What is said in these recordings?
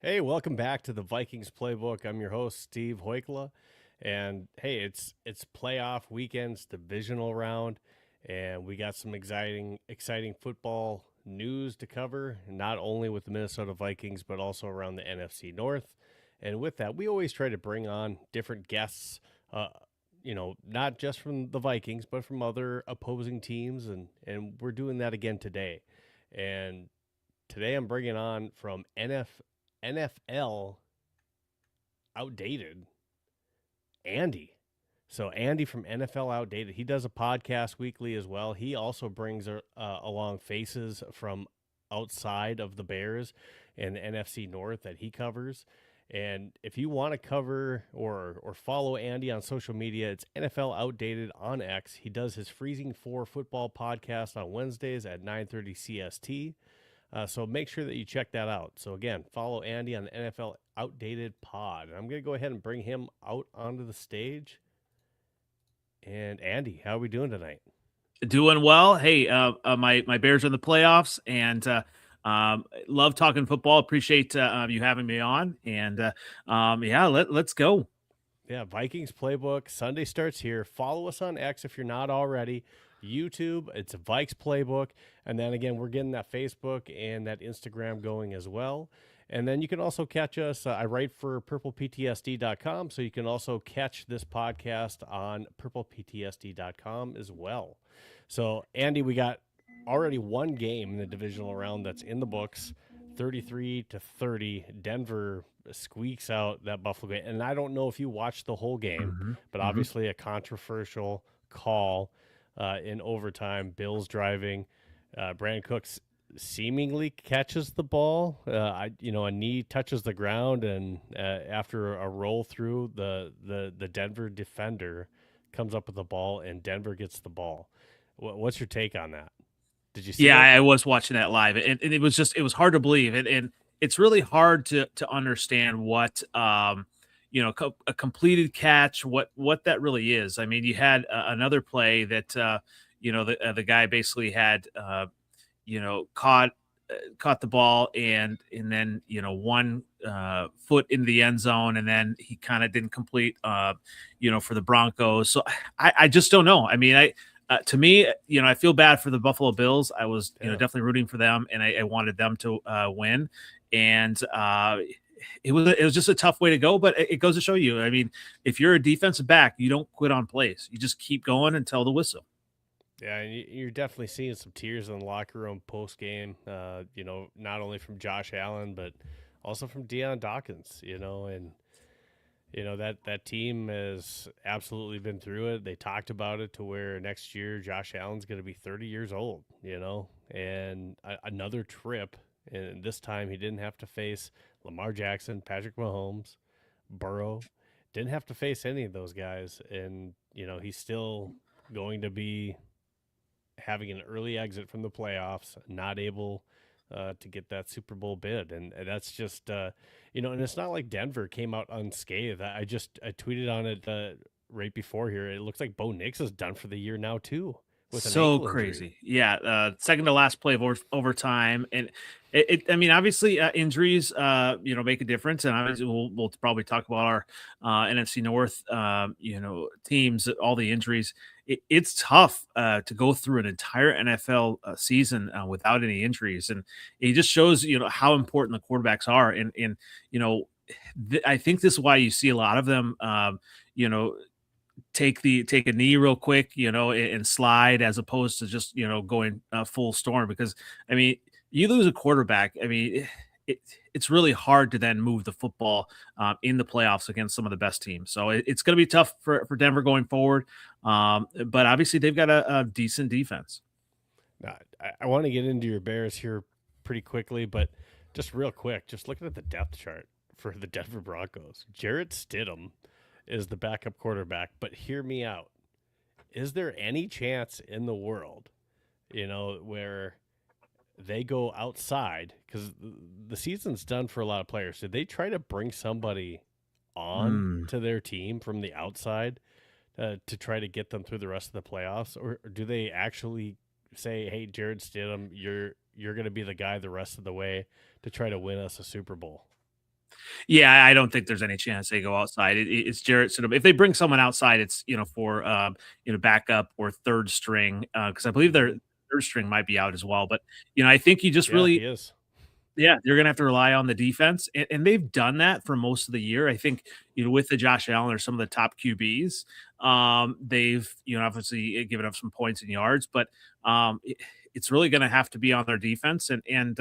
Hey, welcome back to the Vikings Playbook. I'm your host, Steve Hoikkala. And hey, it's playoff weekends, divisional round, and we got some exciting football news to cover, not only with the Minnesota Vikings, but also around the NFC North. And with that, we always try to bring on different guests, not just from the Vikings, but from other opposing teams, and we're doing that again today. And today I'm bringing on from NFL Outdated, Andy. So Andy from NFL Outdated, he does a podcast weekly as well. He also brings along faces from outside of the Bears and the NFC North that he covers. And if you want to cover or follow Andy on social media, it's NFL Outdated on X. He does his Freezing Four football podcast on Wednesdays at 9:30 CST. So make sure that you check that out. So again, follow Andy on the NFL Outdated Pod. I'm going to go ahead and bring him out onto the stage. And Andy, how are we doing tonight? Doing well. Hey, my Bears are in the playoffs, and love talking football. Appreciate you having me on, and yeah, let's go. Yeah, Vikings Playbook. Sunday starts here. Follow us on X if you're not already. YouTube, it's a Vikes Playbook. And then again, we're getting that Facebook and that Instagram going as well. And then you can also catch us. I write for purpleptsd.com, so you can also catch this podcast on purpleptsd.com as well. So, Andy, we got already one game in the divisional round that's in the books. 33-30, Denver squeaks out that Buffalo game. And I don't know if you watched the whole game, hmm but hmm obviously a controversial call in overtime. Bills driving. Brandon Cooks seemingly catches the ball. A knee touches the ground, and after a roll through, the Denver defender comes up with the ball, and Denver gets the ball. What's your take on that? Did you see Yeah, it? I was watching that live, and it was hard to believe, and it's really hard to understand what a completed catch, what that really is. I mean, you had another play that the guy basically had caught caught the ball and then one foot in the end zone, and then he kind of didn't complete for the Broncos. So I just don't know. I mean, to me, I feel bad for the Buffalo Bills. I was Yeah. definitely rooting for them, and I wanted them to win. And it was just a tough way to go, but it goes to show you. I mean, if you're a defensive back, you don't quit on plays. You just keep going until the whistle. Yeah, and you're definitely seeing some tears in the locker room post game. Not only from Josh Allen, but also from Deion Dawkins. And that team has absolutely been through it. They talked about it to where next year Josh Allen's going to be 30 years old. And another trip, and this time he didn't have to face Lamar Jackson, Patrick Mahomes, Burrow. Didn't have to face any of those guys, and he's still going to be having an early exit from the playoffs, not able to get that Super Bowl bid, and that's just and it's not like Denver came out unscathed. I tweeted on it right before here. It looks like Bo Nix is done for the year now too with an So ankle injury. crazy. Yeah. Second to last play of overtime. And I mean, obviously, injuries, make a difference. And obviously, we'll probably talk about our NFC North, teams, all the injuries. It's tough to go through an entire NFL season without any injuries. And it just shows, how important the quarterbacks are. And I think this is why you see a lot of them, take a knee real quick, and slide as opposed to just going full storm. Because I mean, you lose a quarterback. I mean, it's really hard to then move the football in the playoffs against some of the best teams. So it's going to be tough for Denver going forward. But obviously, they've got a decent defense. Now, I want to get into your Bears here pretty quickly, but just real quick, just looking at the depth chart for the Denver Broncos, Jarrett Stidham is the backup quarterback. But hear me out. Is there any chance in the world, where they go outside because the season's done for a lot of players? Did they try to bring somebody on Mm. to their team from the outside to try to get them through the rest of the playoffs, or do they actually say, "Hey, Jared Stidham, you're going to be the guy the rest of the way to try to win us a Super Bowl"? Yeah, I don't think there's any chance they go outside. It's Jarrett Stidham. If they bring someone outside, it's for backup or third string, because I believe their Mhm. third string might be out as well. But I think you just Yeah, really, he is. yeah, you're gonna have to rely on the defense, and they've done that for most of the year. I think with the Josh Allen or some of the top QBs, they've obviously given up some points and yards, but it's really going to have to be on their defense, and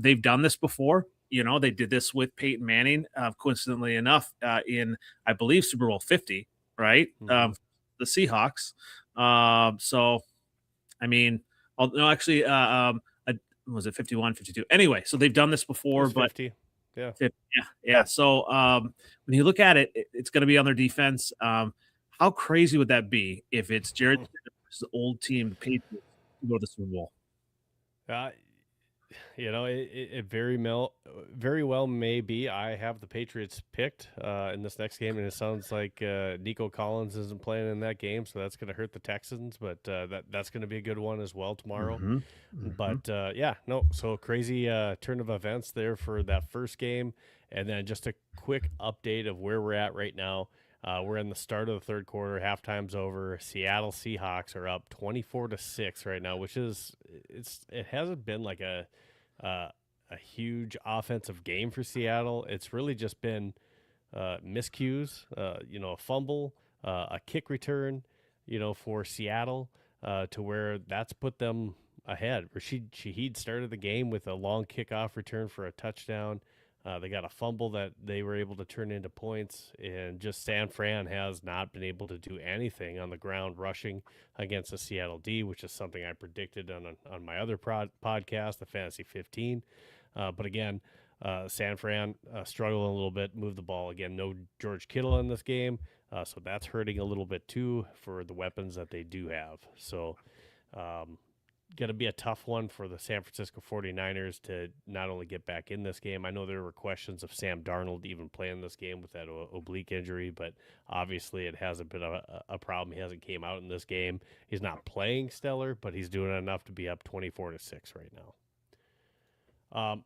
they've done this before. They did this with Peyton Manning, coincidentally enough, in I believe Super Bowl 50, right? Mhm. The Seahawks. So I mean, no, actually, was it 51, 52? Anyway, so they've done this It before, was but 50. Yeah. yeah, yeah. So when you look at it, it's going to be on their defense. How crazy would that be if it's Jared Stidham versus the old team, the Patriots, to go to the Super Bowl? Uh, it very well may be. I have the Patriots picked in this next game, and it sounds like Nico Collins isn't playing in that game, so that's going to hurt the Texans. But that's going to be a good one as well tomorrow. Mm-hmm. Mm-hmm. But yeah, no, so crazy turn of events there for that first game, and then just a quick update of where we're at right now. We're in the start of the third quarter. Halftime's over. Seattle Seahawks are up 24-6 right now, which is it hasn't been like uh, a huge offensive game for Seattle. It's really just been miscues, a fumble, a kick return, for Seattle, to where that's put them ahead. Rashid Shaheed started the game with a long kickoff return for a touchdown. They got a fumble that they were able to turn into points, and just San Fran has not been able to do anything on the ground rushing against the Seattle D, which is something I predicted on my other podcast, the Fantasy 15. But again, San Fran struggling a little bit, move the ball again. No George Kittle in this game, so that's hurting a little bit too for the weapons that they do have. So um, going to be a tough one for the San Francisco 49ers to not only get back in this game. I know there were questions of Sam Darnold even playing this game with that oblique injury, but obviously it hasn't been a problem. He hasn't came out in this game. He's not playing stellar, but he's doing enough to be up 24-6 right now.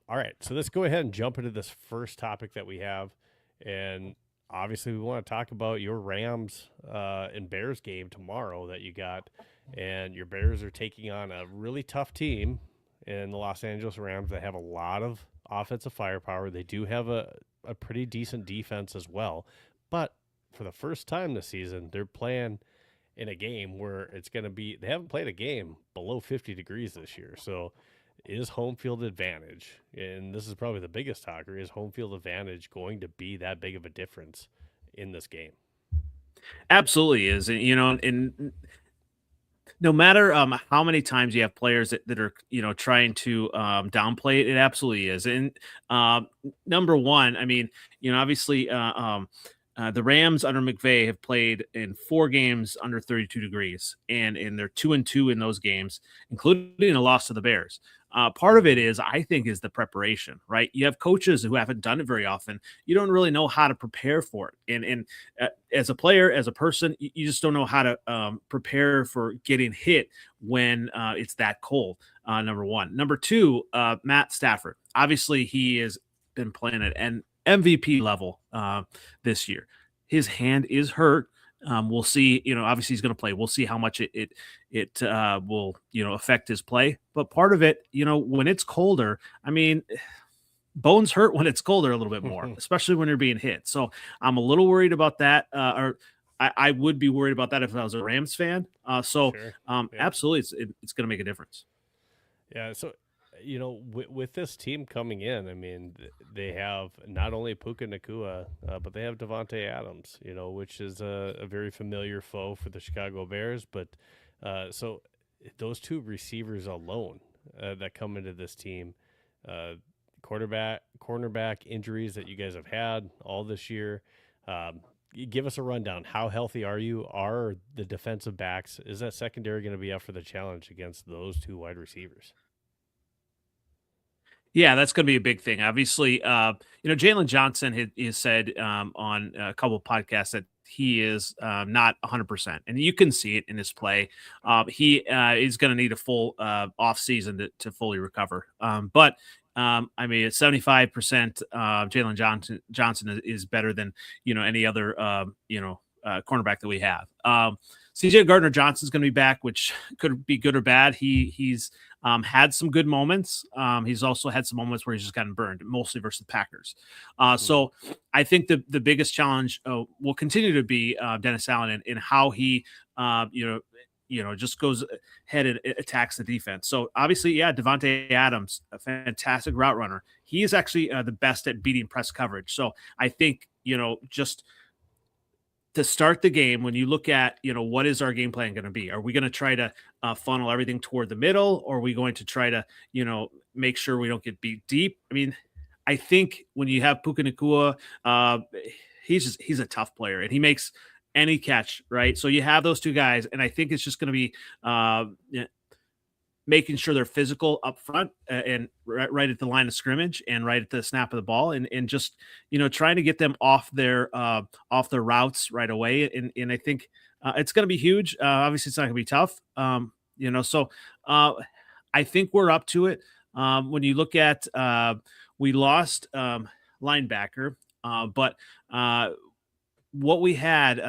All right, so let's go ahead and jump into this first topic that we have. And obviously we want to talk about your Rams and Bears game tomorrow that you got. And your Bears are taking on a really tough team in the Los Angeles Rams that have a lot of offensive firepower. They do have a pretty decent defense as well. But for the first time this season, they're playing in a game where it's going to be, they haven't played a game below 50 degrees this year. So is home field advantage, and this is probably the biggest talker, is home field advantage going to be that big of a difference in this game? Absolutely is. And no matter how many times you have players that are trying to downplay it, it absolutely is. And number one, I mean, obviously the Rams under McVay have played in 4 games under 32 degrees, and they're 2-2 in those games, including a loss to the Bears. Part of it is, I think, is the preparation, right? You have coaches who haven't done it very often. You don't really know how to prepare for it. And as a player, as a person, you just don't know how to prepare for getting hit when it's that cold, number one. Number two, Matt Stafford. Obviously, he has been playing at an MVP level this year. His hand is hurt. We'll see. Obviously he's going to play. We'll see how much it will affect his play. But part of it, when it's colder, I mean, bones hurt when it's colder a little bit more, especially when you're being hit. So I'm a little worried about that. Or I would be worried about that if I was a Rams fan. Sure. Yeah. Absolutely, it's going to make a difference. Yeah. So, with this team coming in, I mean, they have not only Puka Nacua, but they have Devontae Adams, which is a very familiar foe for the Chicago Bears. But so those two receivers alone that come into this team, cornerback injuries that you guys have had all this year. Give us a rundown. How healthy are you? Are the defensive backs, is that secondary going to be up for the challenge against those two wide receivers? Yeah, that's going to be a big thing. Obviously, Jalen Johnson has said on a couple of podcasts that he is not 100%, and you can see it in his play. He is going to need a full off season to fully recover. But I mean, at 75%, Jalen Johnson is better than any other cornerback that we have. CJ Gardner Johnson's going to be back, which could be good or bad. He's had some good moments. He's also had some moments where he's just gotten burned, mostly versus the Packers. So I think the biggest challenge will continue to be Dennis Allen and how he just goes ahead and attacks the defense. So obviously, yeah, Devontae Adams, a fantastic route runner. He is actually the best at beating press coverage. So I think, just to start the game, when you look at, what is our game plan going to be? Are we going to try to funnel everything toward the middle, or are we going to try to, make sure we don't get beat deep? I mean, I think when you have Puka Nacua, he's a tough player, and he makes any catch, right? So you have those two guys, and I think it's just going to be making sure they're physical up front and right at the line of scrimmage and right at the snap of the ball, and just trying to get them off their routes right away. And I think it's going to be huge. Obviously, it's not going to be tough. So I think we're up to it. When you look at we lost linebacker, but what we had,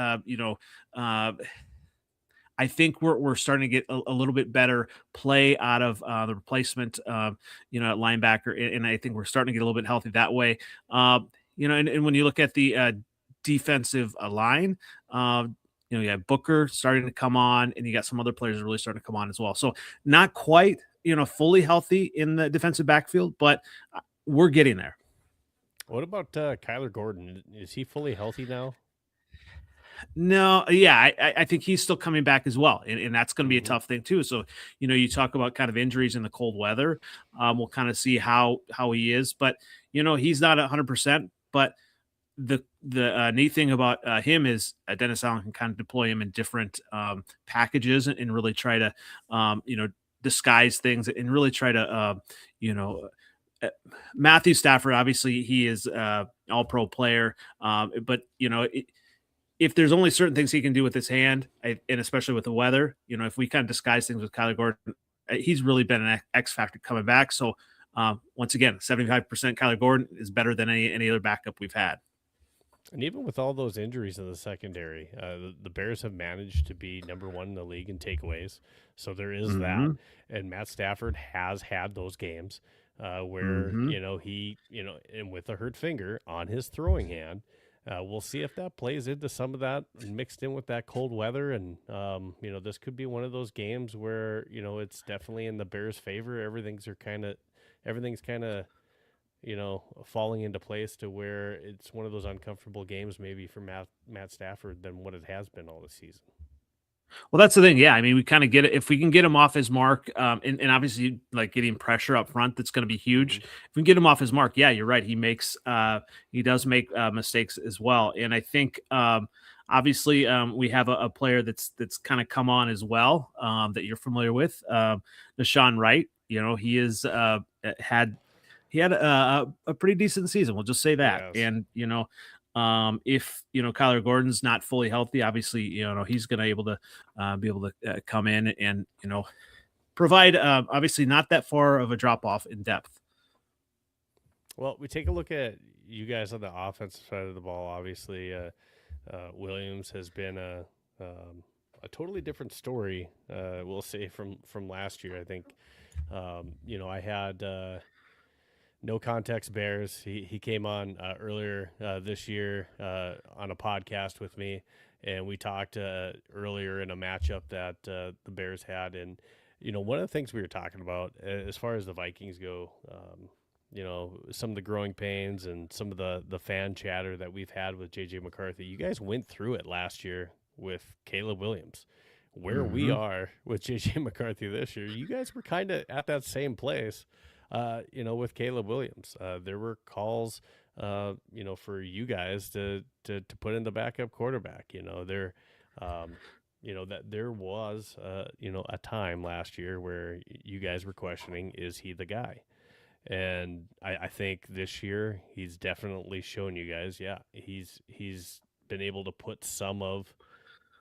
I think we're starting to get a little bit better play out of the replacement, at linebacker, and I think we're starting to get a little bit healthy that way. And when you look at the defensive line, you have Booker starting to come on, and you got some other players really starting to come on as well. So not quite, fully healthy in the defensive backfield, but we're getting there. What about Kyler Gordon? Is he fully healthy now? No, yeah, I think he's still coming back as well, and that's going to be a tough thing too. So, you talk about kind of injuries in the cold weather. We'll kind of see how he is, but he's not 100%. But the neat thing about him is Dennis Allen can kind of deploy him in different packages and really try to disguise things and really try to Matthew Stafford, obviously he is all pro player, but if there's only certain things he can do with his hand, and especially with the weather, if we kind of disguise things with Kyler Gordon, he's really been an X factor coming back. So once again, 75% Kyler Gordon is better than any other backup we've had. And even with all those injuries in the secondary, the Bears have managed to be number one in the league in takeaways. So there is that. And Matt Stafford has had those games where, he, and with a hurt finger on his throwing hand. We'll see if that plays into some of that mixed in with that cold weather. And, this could be one of those games where, it's definitely in the Bears' favor. Everything's kind of, falling into place to where it's one of those uncomfortable games maybe for Matt Stafford than what it has been all this season. Well, that's the thing. Yeah. I mean, we kind of get it. If we can get him off his mark, and obviously like getting pressure up front, that's going to be huge. If we can get him off his mark, yeah, you're right. He does make mistakes as well. And I think, obviously, we have a player that's kind of come on as well, that you're familiar with, Deshaun Wright. He is, he had a pretty decent season. We'll just say that. Yes. And, if Kyler Gordon's not fully healthy, obviously he's going to be able to come in and provide obviously not that far of a drop off in depth. Well, we take a look at you guys on the offensive side of the ball. Obviously, Williams has been a totally different story. We'll say from last year. I think I had. No Context Bears. He came on earlier this year on a podcast with me, and we talked earlier in a matchup that the Bears had. And, one of the things we were talking about as far as the Vikings go, some of the growing pains and some of the fan chatter that we've had with J.J. McCarthy. You guys went through it last year with Caleb Williams. Where we are with J.J. McCarthy this year, you guys were kind of at that same place. With Caleb Williams, there were calls, for you guys to put in the backup quarterback. That there was, a time last year where you guys were questioning, is he the guy? And I think this year he's definitely shown you guys, yeah, he's been able to put some of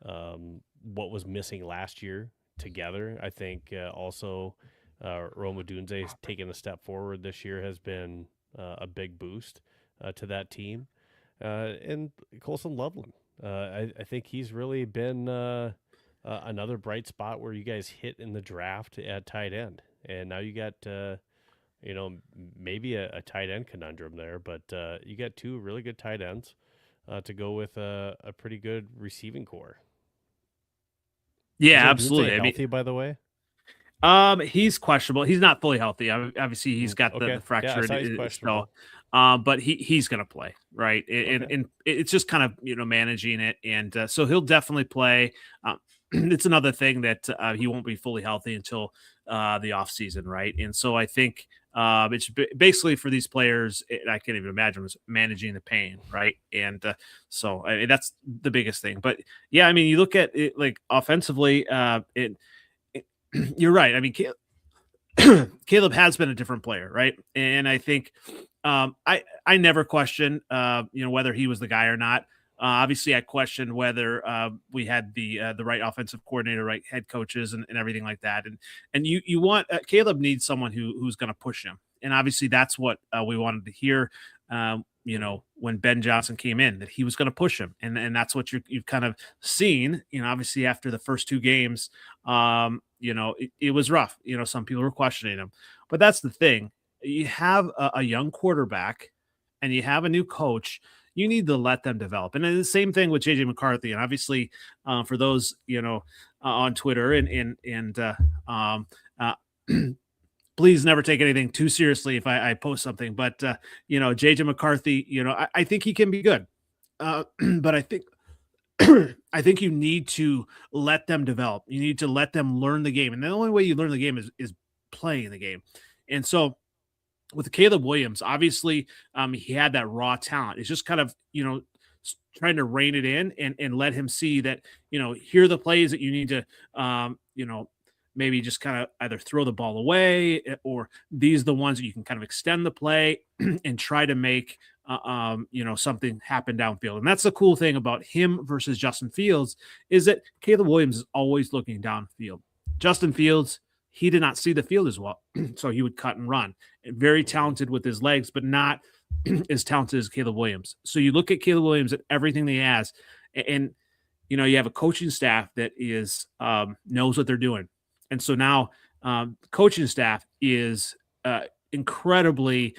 what was missing last year together. I think also. Roma Dunze taking a step forward this year has been a big boost to that team. And Colson Loveland, I think he's really been another bright spot where you guys hit in the draft at tight end. And now you got, maybe a tight end conundrum there, but you got two really good tight ends to go with a pretty good receiving core. Yeah, Is absolutely. Odunze healthy, by the way? He's questionable. He's not fully healthy. Obviously, he's got Okay. the fracture. Yeah, I saw he's So, questionable. but he's going to play, right? And it's just kind of managing it, and so he'll definitely play. It's another thing that he won't be fully healthy until the off season, right? And so I think it's basically for these players. I can't even imagine was managing the pain, right? And so I mean, that's the biggest thing. But yeah, I mean, you look at it like offensively, you're right. I mean, Caleb has been a different player, right? And I think I never questioned whether he was the guy or not. Obviously, I questioned whether we had the right offensive coordinator, right head coaches, and everything like that. And you want Caleb needs someone who's going to push him, and obviously that's what we wanted to hear. When Ben Johnson came in, that he was going to push him, and that's what you've kind of seen. Obviously after the first two games, it was rough. Some people were questioning him, but that's the thing. You have a young quarterback, and you have a new coach. You need to let them develop. And the same thing with JJ McCarthy. And obviously, for those on Twitter and please never take anything too seriously if I post something. But JJ McCarthy, I think he can be good, but I think I think you need to let them develop. You need to let them learn the game, and the only way you learn the game is playing the game. And so with Caleb Williams, obviously, he had that raw talent. It's just kind of trying to rein it in and let him see that here are the plays that you need to maybe just kind of either throw the ball away, or these are the ones that you can kind of extend the play and try to make something happen downfield. And that's the cool thing about him versus Justin Fields, is that Caleb Williams is always looking downfield. Justin Fields, he did not see the field as well, so he would cut and run. Very talented with his legs, but not as talented as Caleb Williams. So you look at Caleb Williams at everything that he has, and you have a coaching staff that is knows what they're doing. And so now coaching staff is incredibly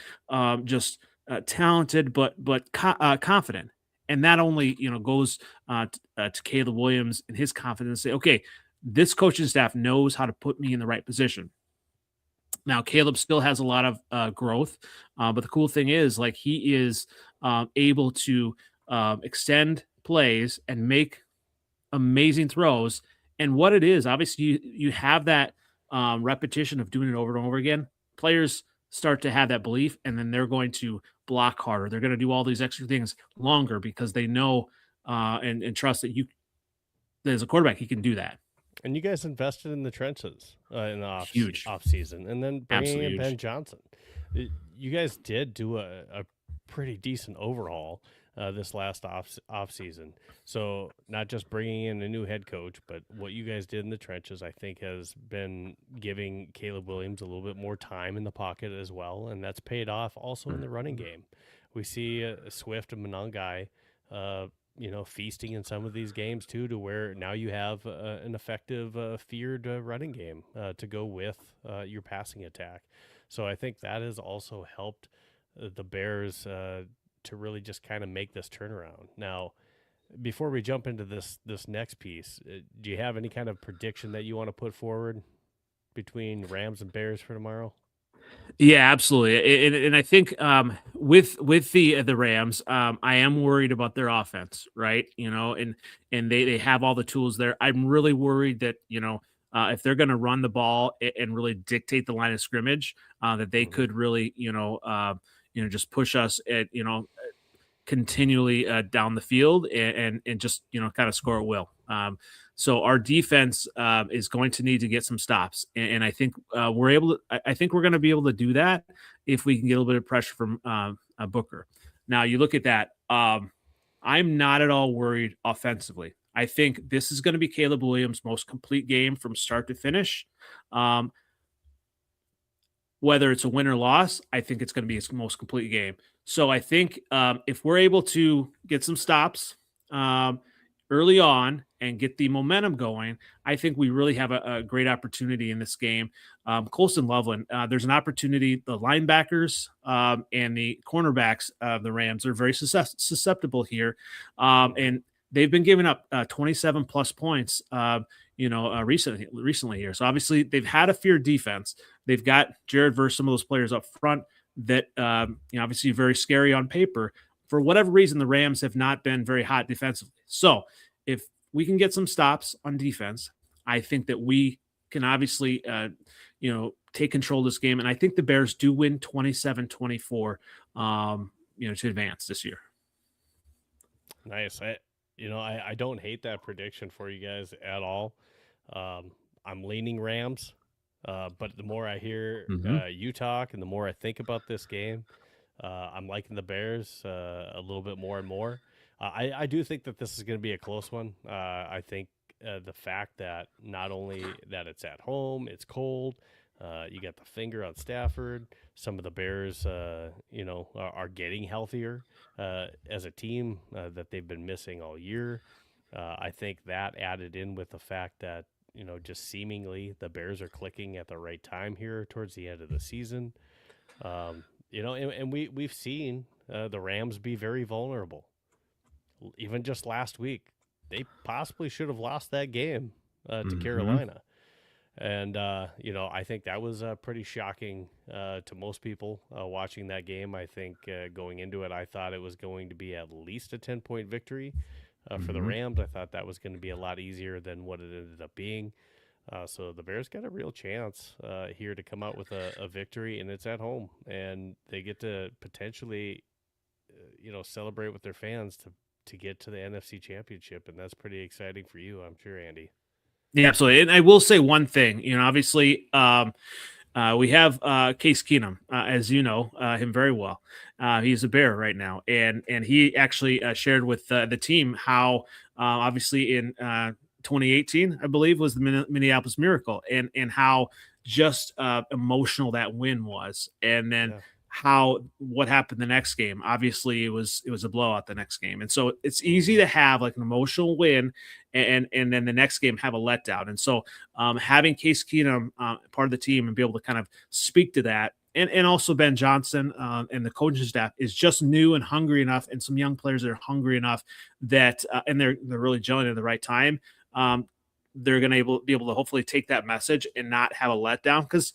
just talented, but confident. And that only goes to Caleb Williams and his confidence. Say, okay, this coaching staff knows how to put me in the right position. Now, Caleb still has a lot of growth, but the cool thing is, like, he is able to extend plays and make amazing throws. And what it is, obviously, you have that repetition of doing it over and over again. Players start to have that belief, and then they're going to block harder. They're going to do all these extra things longer because they know and trust that as a quarterback, he can do that. And you guys invested in the trenches in the off season, and then bringing Absolutely in Ben huge. Johnson. You guys did do a pretty decent overhaul this last off season. So not just bringing in a new head coach, but what you guys did in the trenches, I think, has been giving Caleb Williams a little bit more time in the pocket as well, and that's paid off also in the running game. We see Swift and Monangai feasting in some of these games too, to where now you have an effective, feared running game to go with your passing attack. So I think that has also helped the Bears to really just kind of make this turnaround. Now, before we jump into this next piece, do you have any kind of prediction that you want to put forward between Rams and Bears for tomorrow? Yeah, absolutely. And I think with the Rams, I am worried about their offense, right? And they have all the tools there. I'm really worried that if they're going to run the ball and really dictate the line of scrimmage, that they could really just push us at continually down the field and just kind of score at will. So our defense is going to need to get some stops, and I think we're able to. I think we're going to be able to do that if we can get a little bit of pressure from Booker. Now you look at that. I'm not at all worried offensively. I think this is going to be Caleb Williams' most complete game from start to finish. whether it's a win or loss, I think it's going to be its most complete game. So I think if we're able to get some stops early on and get the momentum going, I think we really have a great opportunity in this game. Colson Loveland, there's an opportunity. The linebackers and the cornerbacks of the Rams are very susceptible here. And they've been giving up 27 plus points, recently here. So obviously they've had a feared defense. They've got Jared versus some of those players up front that, obviously very scary on paper. For whatever reason, the Rams have not been very hot defensively. So if we can get some stops on defense, I think that we can obviously, take control of this game. And I think the Bears do win 27-24, to advance this year. Nice. I don't hate that prediction for you guys at all. I'm leaning Rams, but the more I hear you talk and the more I think about this game, I'm liking the Bears a little bit more and more. I do think that this is going to be a close one. I think the fact that not only that it's at home, it's cold, you got the finger on Stafford. Some of the Bears, are getting healthier as a team that they've been missing all year. I think that added in with the fact that, just seemingly the Bears are clicking at the right time here towards the end of the season. And we've seen the Rams be very vulnerable. Even just last week, they possibly should have lost that game to Carolina. And, I think that was pretty shocking to most people watching that game. I think going into it, I thought it was going to be at least a 10-point victory for the Rams. I thought that was going to be a lot easier than what it ended up being. So the Bears got a real chance here to come out with a victory, and it's at home. And they get to potentially, celebrate with their fans to get to the NFC Championship, and that's pretty exciting for you, I'm sure, Andy. Yeah, absolutely. And I will say one thing, obviously, we have Case Keenum, as you know, him very well. He's a Bear right now. And he actually shared with the team how obviously in 2018, I believe, was the Minneapolis Miracle, and how just emotional that win was. And then what happened the next game. Obviously, it was a blowout the next game. And so it's easy to have like an emotional win and then the next game have a letdown. And so having Case Keenum part of the team and be able to kind of speak to that, and also Ben Johnson and the coaching staff is just new and hungry enough, and some young players that are hungry enough that and they're really gelling at the right time. They're going to be able to hopefully take that message and not have a letdown, because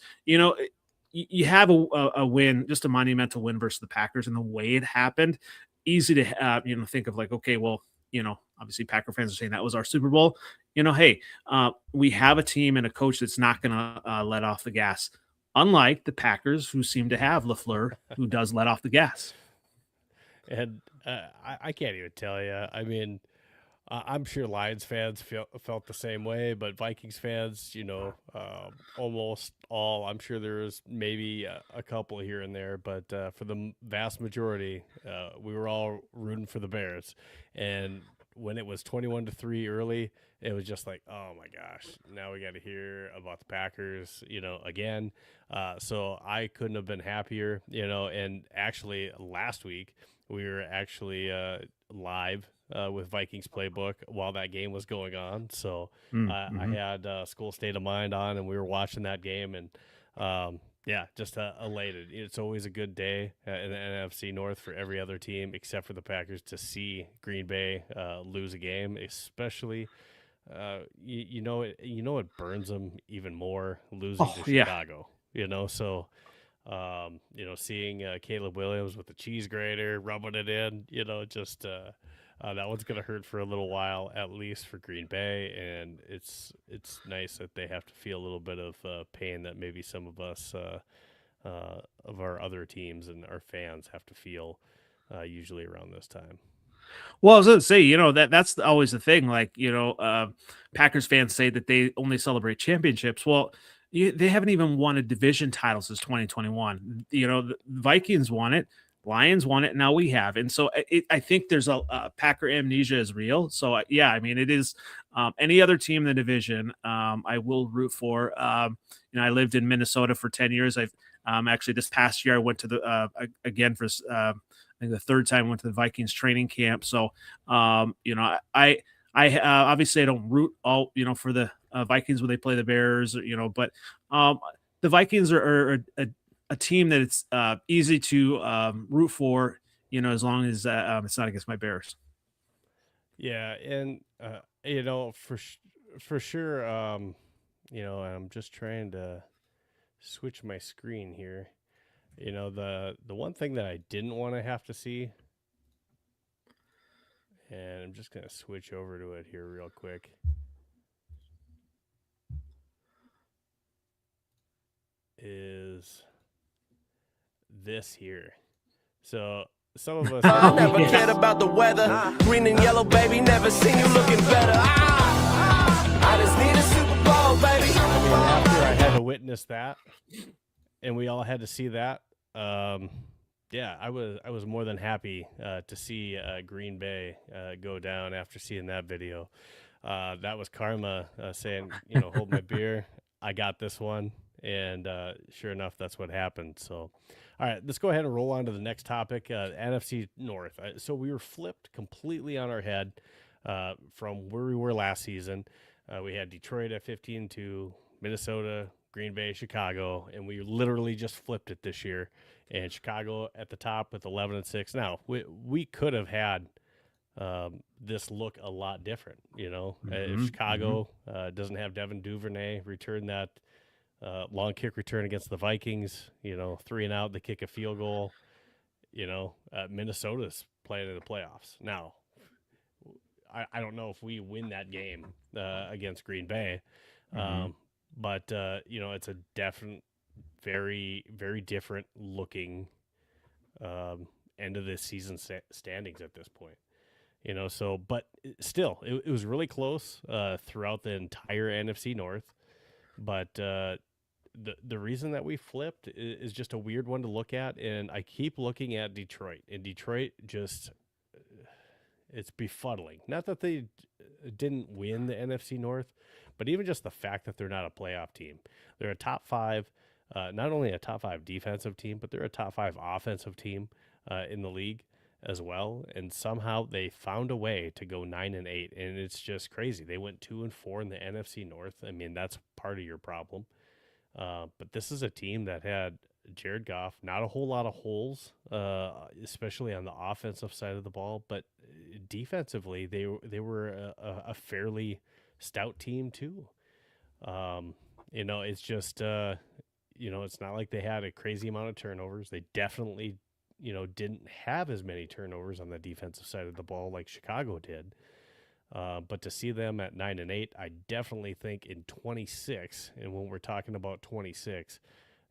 you have a win, just a monumental win versus the Packers, and the way it happened, easy to think of like, okay, well, obviously Packer fans are saying that was our Super Bowl. Hey, we have a team and a coach that's not going to let off the gas, unlike the Packers, who seem to have LaFleur, who does let off the gas. And I can't even tell you. I mean, I'm sure Lions fans felt the same way, but Vikings fans, almost all. I'm sure there's maybe a couple here and there, but for the vast majority, we were all rooting for the Bears. And when it was 21-3 early, it was just like, oh my gosh, now we got to hear about the Packers, again. So I couldn't have been happier, And actually, last week we were actually live with Vikings Playbook while that game was going on. So I had Skol State of Mind on, and we were watching that game, and just elated. It's always a good day in the NFC North for every other team except for the Packers to see Green Bay lose a game, especially it burns them even more losing to Chicago. So seeing Caleb Williams with the cheese grater rubbing it in, that one's going to hurt for a little while, at least for Green Bay, and it's nice that they have to feel a little bit of pain that maybe some of us of our other teams and our fans have to feel usually around this time. Well, I was going to say, that's always the thing. Like, Packers fans say that they only celebrate championships. Well, they haven't even won a division title since 2021. The Vikings won it. Lions won it. Now we have. And so I think there's a Packer amnesia is real. So I mean, it is any other team in the division. I will root for, I lived in Minnesota for 10 years. Actually, this past year I went to the again for I think the third time I went to the Vikings training camp. So I obviously I don't root all for the Vikings when they play the Bears, but the Vikings are a team that it's easy to root for, as long as it's not against my Bears. Yeah, and for sure, I'm just trying to switch my screen here. The one thing that I didn't want to have to see, and I'm just gonna switch over to it here real quick. Is this here? So some of us never cared about the weather. Green and yellow, baby, never seen you looking better. I just need a Super Bowl, baby. I mean, after I had to witness that, and we all had to see that, yeah, I was more than happy to see Green Bay go down after seeing that video. That was karma saying, hold my beer. I got this one. And sure enough, that's what happened. So, all right, let's go ahead and roll on to the next topic, NFC North. So we were flipped completely on our head from where we were last season. We had Detroit at 15-2, Minnesota, Green Bay, Chicago, and we literally just flipped it this year. And Chicago at the top with 11-6. Now, we could have had this look a lot different, if Chicago doesn't have Devin Duvernay return that long kick return against the Vikings, 3 and out, they kick a field goal. Minnesota's playing in the playoffs. Now, I don't know if we win that game against Green Bay, but it's a definite, very, very different looking end of this season standings at this point. But still, it was really close throughout the entire NFC North. But the reason that we flipped is just a weird one to look at, and I keep looking at Detroit, and Detroit just it's befuddling. Not that they didn't win the NFC North, but even just the fact that they're not a playoff team. They're a top 5, not only a top 5 defensive team, but they're a top 5 offensive team in the league as well. And somehow they found a way to go 9-8, and it's just crazy. They went 2-4 in the NFC North. I mean, that's part of your problem. But this is a team that had Jared Goff, not a whole lot of holes, especially on the offensive side of the ball, but defensively they were a fairly stout team too. It's just it's not like they had a crazy amount of turnovers. They definitely didn't have as many turnovers on the defensive side of the ball like Chicago did. But to see them at 9-8, I definitely think in 26, and when we're talking about 26,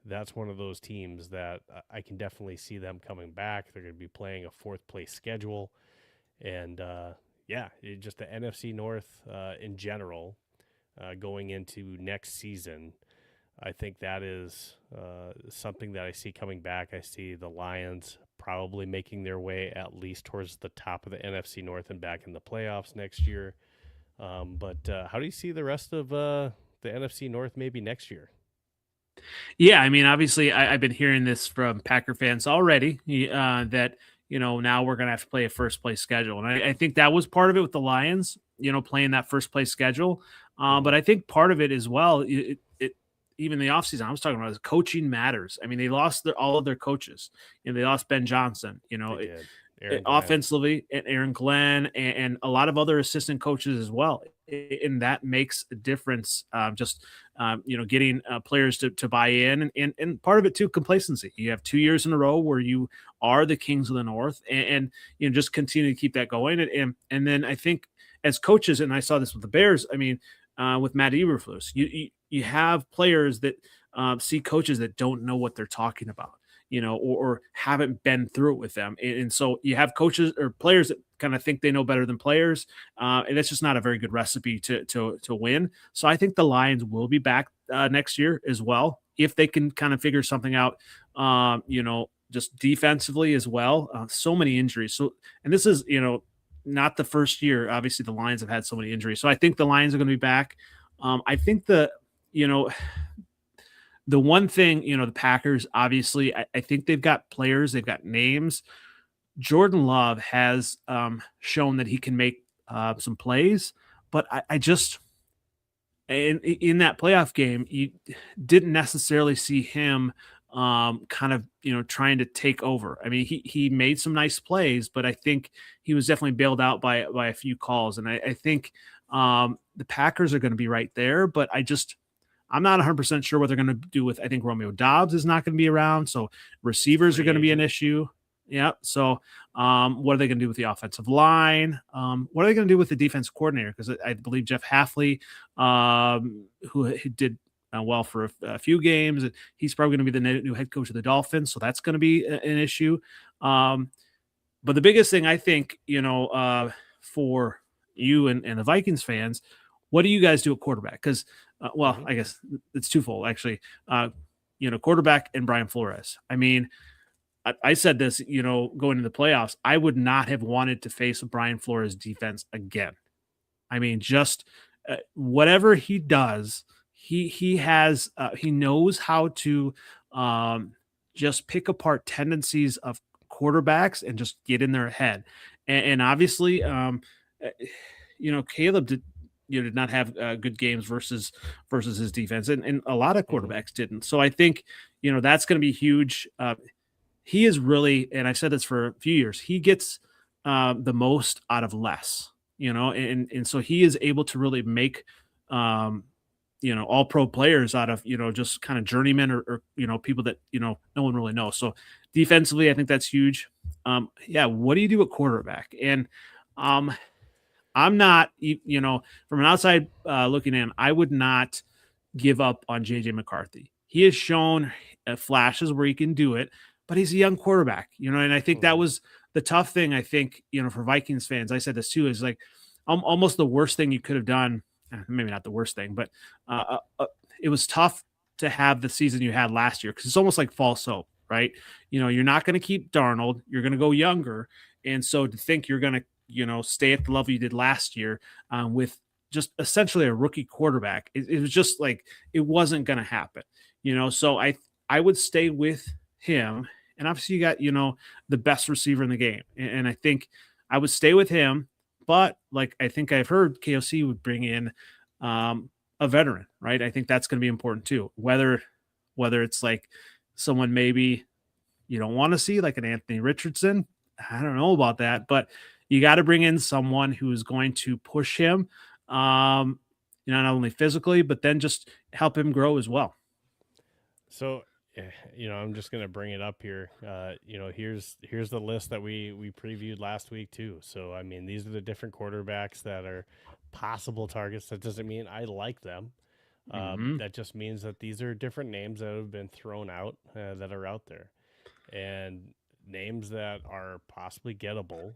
that's one of those teams that I can definitely see them coming back. They're going to be playing a 4th place schedule. And just the NFC North in general going into next season, I think that is something that I see coming back. I see the Lions probably making their way at least towards the top of the NFC North and back in the playoffs next year. But how do you see the rest of the NFC North maybe next year? Yeah, I mean, obviously, I've been hearing this from Packer fans already that, now we're going to have to play a first place schedule. And I think that was part of it with the Lions, playing that first place schedule. But I think part of it as well, even the offseason I was talking about, is coaching matters. I mean, they lost all of their coaches. They lost Ben Johnson, offensively, and Aaron Glenn, and a lot of other assistant coaches as well. And that makes a difference. Getting players to buy in, and part of it too, complacency. You have 2 years in a row where you are the Kings of the North, and just continue to keep that going. And then I think as coaches, and I saw this with the Bears. I mean, with Matt Eberflus, you have players that see coaches that don't know what they're talking about, or haven't been through it with them. And so you have coaches or players that kind of think they know better than players. And that's just not a very good recipe to win. So I think the Lions will be back next year as well, if they can kind of figure something out, just defensively as well. So many injuries. So, and this is, not the first year. Obviously the Lions have had so many injuries. So I think the Lions are going to be back. I think the one thing, the Packers, obviously, I think they've got players, they've got names. Jordan Love has shown that he can make some plays, but I just in that playoff game, you didn't necessarily see him kind of trying to take over. I mean, he made some nice plays, but I think he was definitely bailed out by a few calls, and I think the Packers are going to be right there, but I'm not 100% sure what they're going to do with. I think Romeo Dobbs is not going to be around, so receivers are going to be an issue. Yeah. So, what are they going to do with the offensive line? What are they going to do with the defense coordinator? Because I believe Jeff Hafley, who did well for a few games, he's probably going to be the new head coach of the Dolphins. So that's going to be an issue. But the biggest thing I think, for you and the Vikings fans, what do you guys do at quarterback? Because, I guess it's twofold actually. Quarterback and Brian Flores. I mean, I said this, going into the playoffs, I would not have wanted to face a Brian Flores defense again. I mean, just whatever he does, he knows how to just pick apart tendencies of quarterbacks and just get in their head. And obviously, Caleb did not have good games versus his defense, and a lot of quarterbacks didn't. So I think that's going to be huge. He is really, and I've said this for a few years, he gets the most out of less, and so he is able to really make, all pro players out of, just kind of journeymen or people that, no one really knows. So defensively, I think that's huge. What do you do at quarterback? And I'm not, from an outside looking in, I would not give up on JJ McCarthy. He has shown flashes where he can do it, but he's a young quarterback, and I think that was the tough thing. I think, for Vikings fans, I said this too, is like almost the worst thing you could have done. Maybe not the worst thing, but it was tough to have the season you had last year, because it's almost like false hope, right? You're not going to keep Darnold. You're going to go younger. And so to think you're going to, stay at the level you did last year with just essentially a rookie quarterback, it was just like, it wasn't going to happen, so I would stay with him. And obviously you got, the best receiver in the game. And I think I would stay with him, but like, I think I've heard KOC would bring in a veteran, right? I think that's going to be important too. Whether it's like someone maybe you don't want to see, like an Anthony Richardson, I don't know about that, but you got to bring in someone who is going to push him, not only physically, but then just help him grow as well. So, I'm just going to bring it up here. Here's the list that we previewed last week too. So, I mean, these are the different quarterbacks that are possible targets. That doesn't mean I like them. That just means that these are different names that have been thrown out that are out there, and names that are possibly gettable,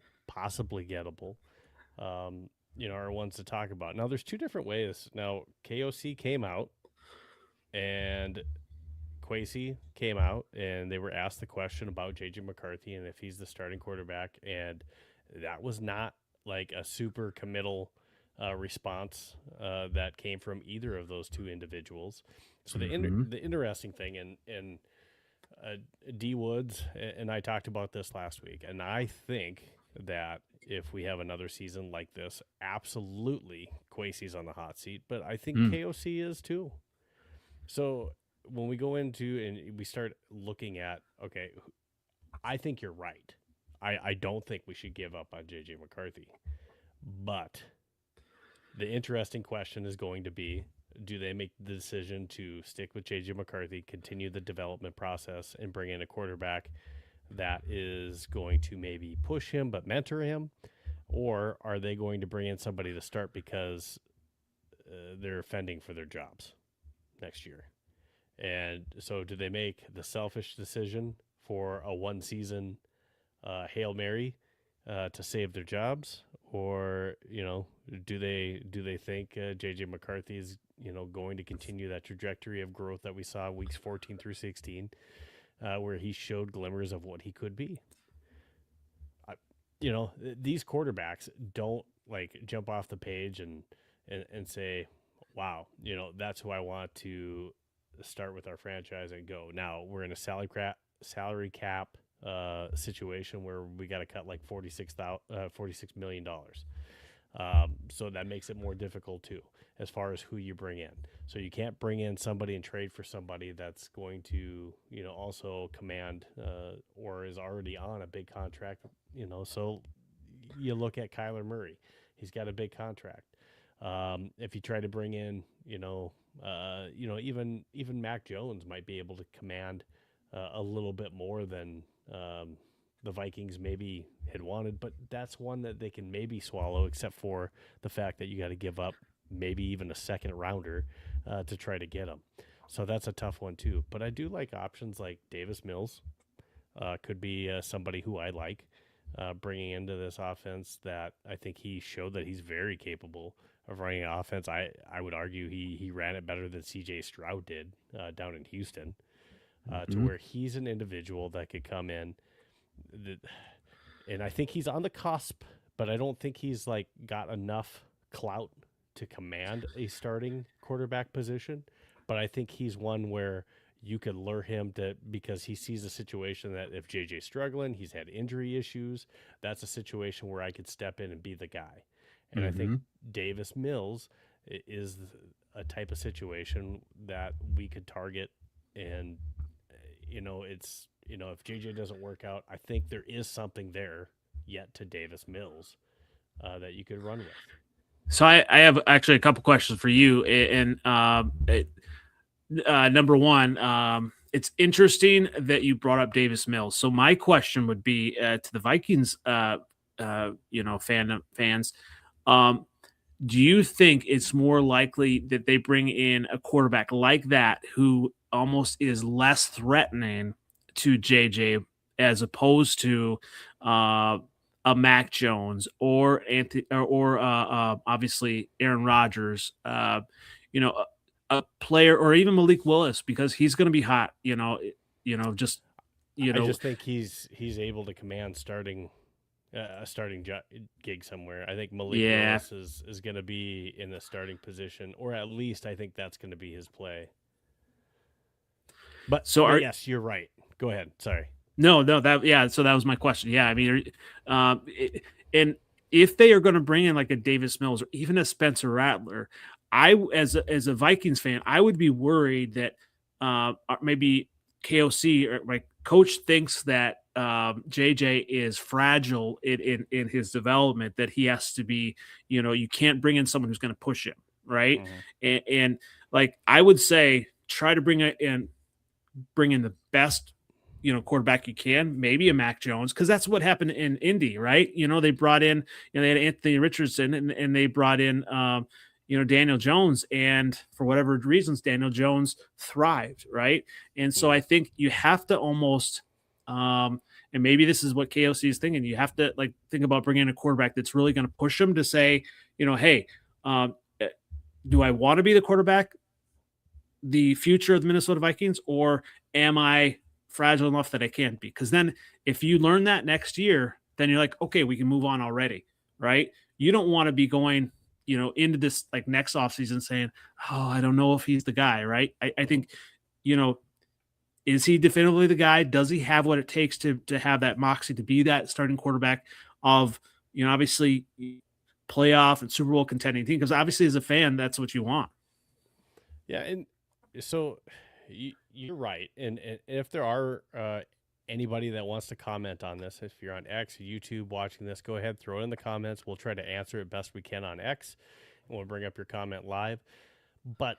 are ones to talk about. Now, there's two different ways. Now, KOC came out and Kwesi came out, and they were asked the question about JJ McCarthy and if he's the starting quarterback, and that was not like a super committal response that came from either of those two individuals. So the interesting thing, and D Woods and I talked about this last week, and I think that if we have another season like this, absolutely Kwesi's on the hot seat, but I think KOC is too. So when we go into and we start looking at, okay, I think you're right. I don't think we should give up on JJ McCarthy. But the interesting question is going to be, do they make the decision to stick with JJ McCarthy, continue the development process, and bring in a quarterback that is going to maybe push him but mentor him? Or are they going to bring in somebody to start because they're fending for their jobs next year? And so do they make the selfish decision for a one-season Hail Mary to save their jobs? Or, do they think J.J. McCarthy is, going to continue that trajectory of growth that we saw weeks 14 through 16, where he showed glimmers of what he could be? These quarterbacks don't, like, jump off the page and say, wow, that's who I want to start with our franchise and go. Now we're in a salary cap situation where we got to cut like $46 million. So that makes it more difficult too, as far as who you bring in. So you can't bring in somebody and trade for somebody that's going to, also command or is already on a big contract. So you look at Kyler Murray. He's got a big contract. If you try to bring in, even Mac Jones might be able to command a little bit more than the Vikings maybe had wanted, but that's one that they can maybe swallow, except for the fact that you got to give up maybe even a second rounder to try to get him. So that's a tough one too. But I do like options like Davis Mills. Could be somebody who I like bringing into this offense, that I think he showed that he's very capable of running an offense. I would argue he ran it better than C.J. Stroud did down in Houston, to where he's an individual that could come in. And I think he's on the cusp, but I don't think he's like got enough clout to command a starting quarterback position. But I think he's one where you could lure him to, because he sees a situation that if JJ's struggling, he's had injury issues, that's a situation where I could step in and be the guy. And I think Davis Mills is a type of situation that we could target. And, if JJ doesn't work out, I think there is something there yet to Davis Mills that you could run with. So I have actually a couple questions for you. And number one, it's interesting that you brought up Davis Mills. So my question would be to the Vikings, fans. Do you think it's more likely that they bring in a quarterback like that who almost is less threatening to JJ as opposed to a Mac Jones or obviously Aaron Rodgers, a player, or even Malik Willis, because he's going to be hot, I just think he's able to command a starting gig somewhere. I think Malik Willis is going to be in the starting position, or at least I think that's going to be his play. But yes, you're right. Go ahead. Sorry. So that was my question. Yeah, I mean, and if they are going to bring in like a Davis Mills or even a Spencer Rattler, as a Vikings fan, I would be worried that maybe KOC or my coach thinks that JJ is fragile in his development, that he has to be, you can't bring in someone who's going to push him, right? And like I would say, try to bring in the best quarterback you can, maybe a Mac Jones, because that's what happened in Indy, right? They brought in, they had Anthony Richardson and they brought in Daniel Jones, and for whatever reasons, Daniel Jones thrived, right? And so I think you have to almost, and maybe this is what KOC is thinking, you have to like think about bringing in a quarterback that's really going to push him to say, hey, do I want to be the quarterback, the future of the Minnesota Vikings, or am I fragile enough that I can't be? Because then if you learn that next year, then you're like, okay, we can move on already, right? You don't want to be going into this like next offseason saying, oh, I don't know if he's the guy, right? I think, is he definitively the guy? Does he have what it takes to have that moxie to be that starting quarterback of, obviously playoff and Super Bowl contending team? Because obviously as a fan, that's what you want. Yeah. And so you're right. And if there are anybody that wants to comment on this, if you're on X or YouTube watching this, go ahead, throw it in the comments. We'll try to answer it best we can on X, and we'll bring up your comment live. But,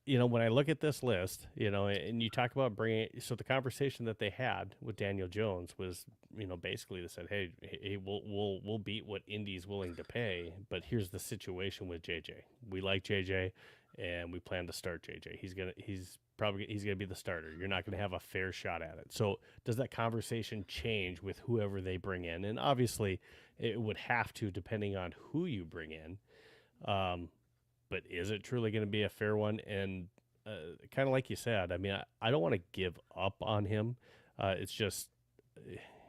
when I look at this list, and you talk about so the conversation that they had with Daniel Jones was, basically they said, hey, we'll beat what Indy's willing to pay, but here's the situation with JJ. We like JJ, and we plan to start JJ. He's gonna be the starter. You're not going to have a fair shot at it. So does that conversation change with whoever they bring in? And obviously it would have to, depending on who you bring in. But is it truly going to be a fair one? And kind of like you said, I mean, I don't want to give up on him. It's just,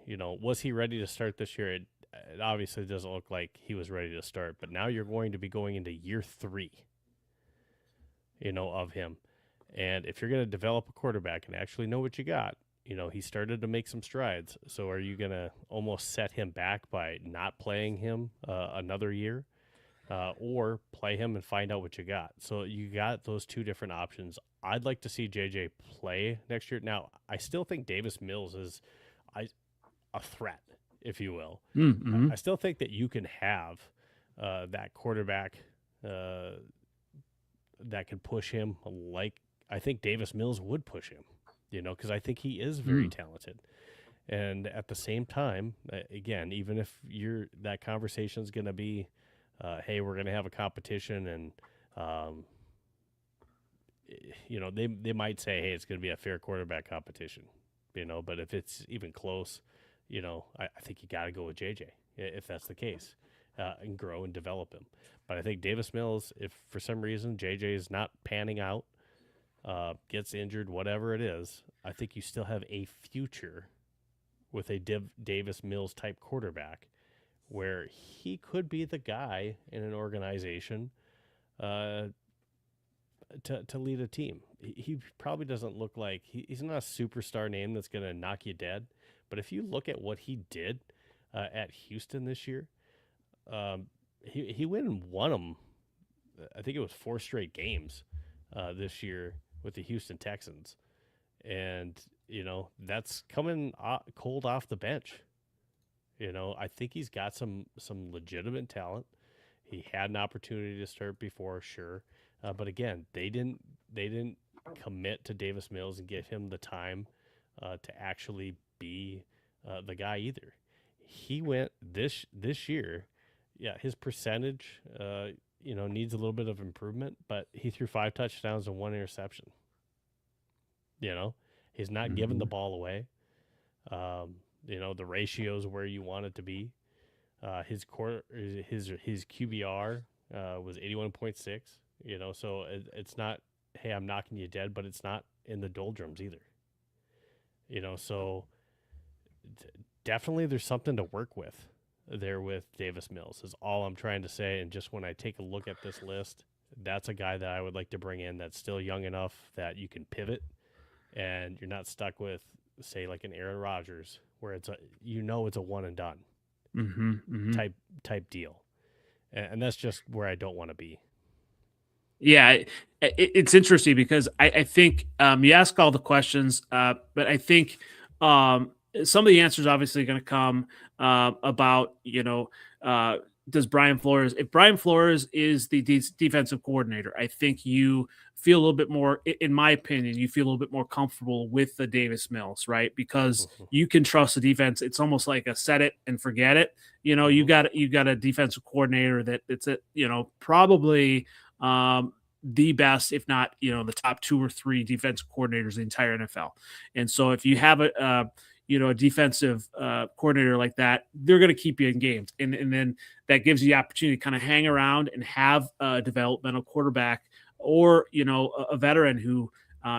was he ready to start this year? It obviously doesn't look like he was ready to start, but now you're going to be going into year 3, of him. And if you're going to develop a quarterback and actually know what you got, he started to make some strides. So are you going to almost set him back by not playing him another year, or play him and find out what you got? So you got those two different options. I'd like to see JJ play next year. Now, I still think Davis Mills is a threat, if you will. Mm-hmm. I still think that you can have that quarterback that can push him like I think Davis Mills would push him, because I think he is very talented. And at the same time, again, even if that conversation is going to be, hey, we're going to have a competition, and they might say, hey, it's going to be a fair quarterback competition, but if it's even close, I think you got to go with JJ if that's the case, and grow and develop him. But I think Davis Mills, if for some reason JJ is not panning out, gets injured, whatever it is, I think you still have a future with a Davis Mills type quarterback where he could be the guy in an organization to lead a team. He probably doesn't look like he's not a superstar name that's going to knock you dead. But if you look at what he did at Houston this year, he went and won them. I think it was 4 straight games this year with the Houston Texans. And, that's coming cold off the bench. I think he's got some legitimate talent. He had an opportunity to start before, sure. But again, they didn't commit to Davis Mills and give him the time to actually be the guy either. He went this year. Yeah, his percentage, needs a little bit of improvement, but he threw 5 touchdowns and 1 interception. He's not giving the ball away. The ratio's where you want it to be. His QBR was 81.6. So it's not, hey, I'm knocking you dead, but it's not in the doldrums either. So definitely there's something to work with there with Davis Mills is all I'm trying to say. And just when I take a look at this list, that's a guy that I would like to bring in that's still young enough that you can pivot and you're not stuck with, say, like an Aaron Rodgers where it's a one and done type deal. And that's just where I don't want to be. Yeah, it's interesting because I think you ask all the questions, but I think some of the answers obviously going to come about, does Brian Flores, if Brian Flores is the defensive coordinator, I think you feel a little bit more, in my opinion, you feel a little bit more comfortable with the Davis Mills, right? Because you can trust the defense. It's almost like a set it and forget it. You got a defensive coordinator that it's probably the best, if not, the top 2 or 3 defensive coordinators in the entire NFL. And so if you have a defensive coordinator like that, they're going to keep you in games. And then that gives you the opportunity to kind of hang around and have a developmental quarterback or, a veteran who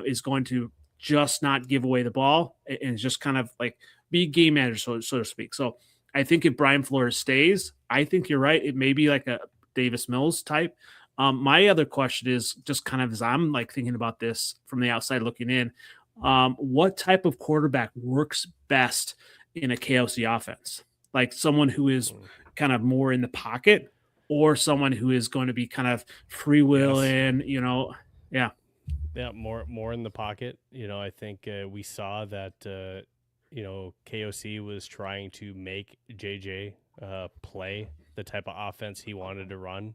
is going to just not give away the ball and just kind of like be game manager, so to speak. So I think if Brian Flores stays, I think you're right. It may be like a Davis Mills type. My other question is just kind of as I'm like thinking about this from the outside looking in, what type of quarterback works best in a KOC offense? Like someone who is kind of more in the pocket or someone who is going to be kind of freewheeling, yeah. Yeah, more in the pocket. I think we saw that, KOC was trying to make JJ play the type of offense he wanted to run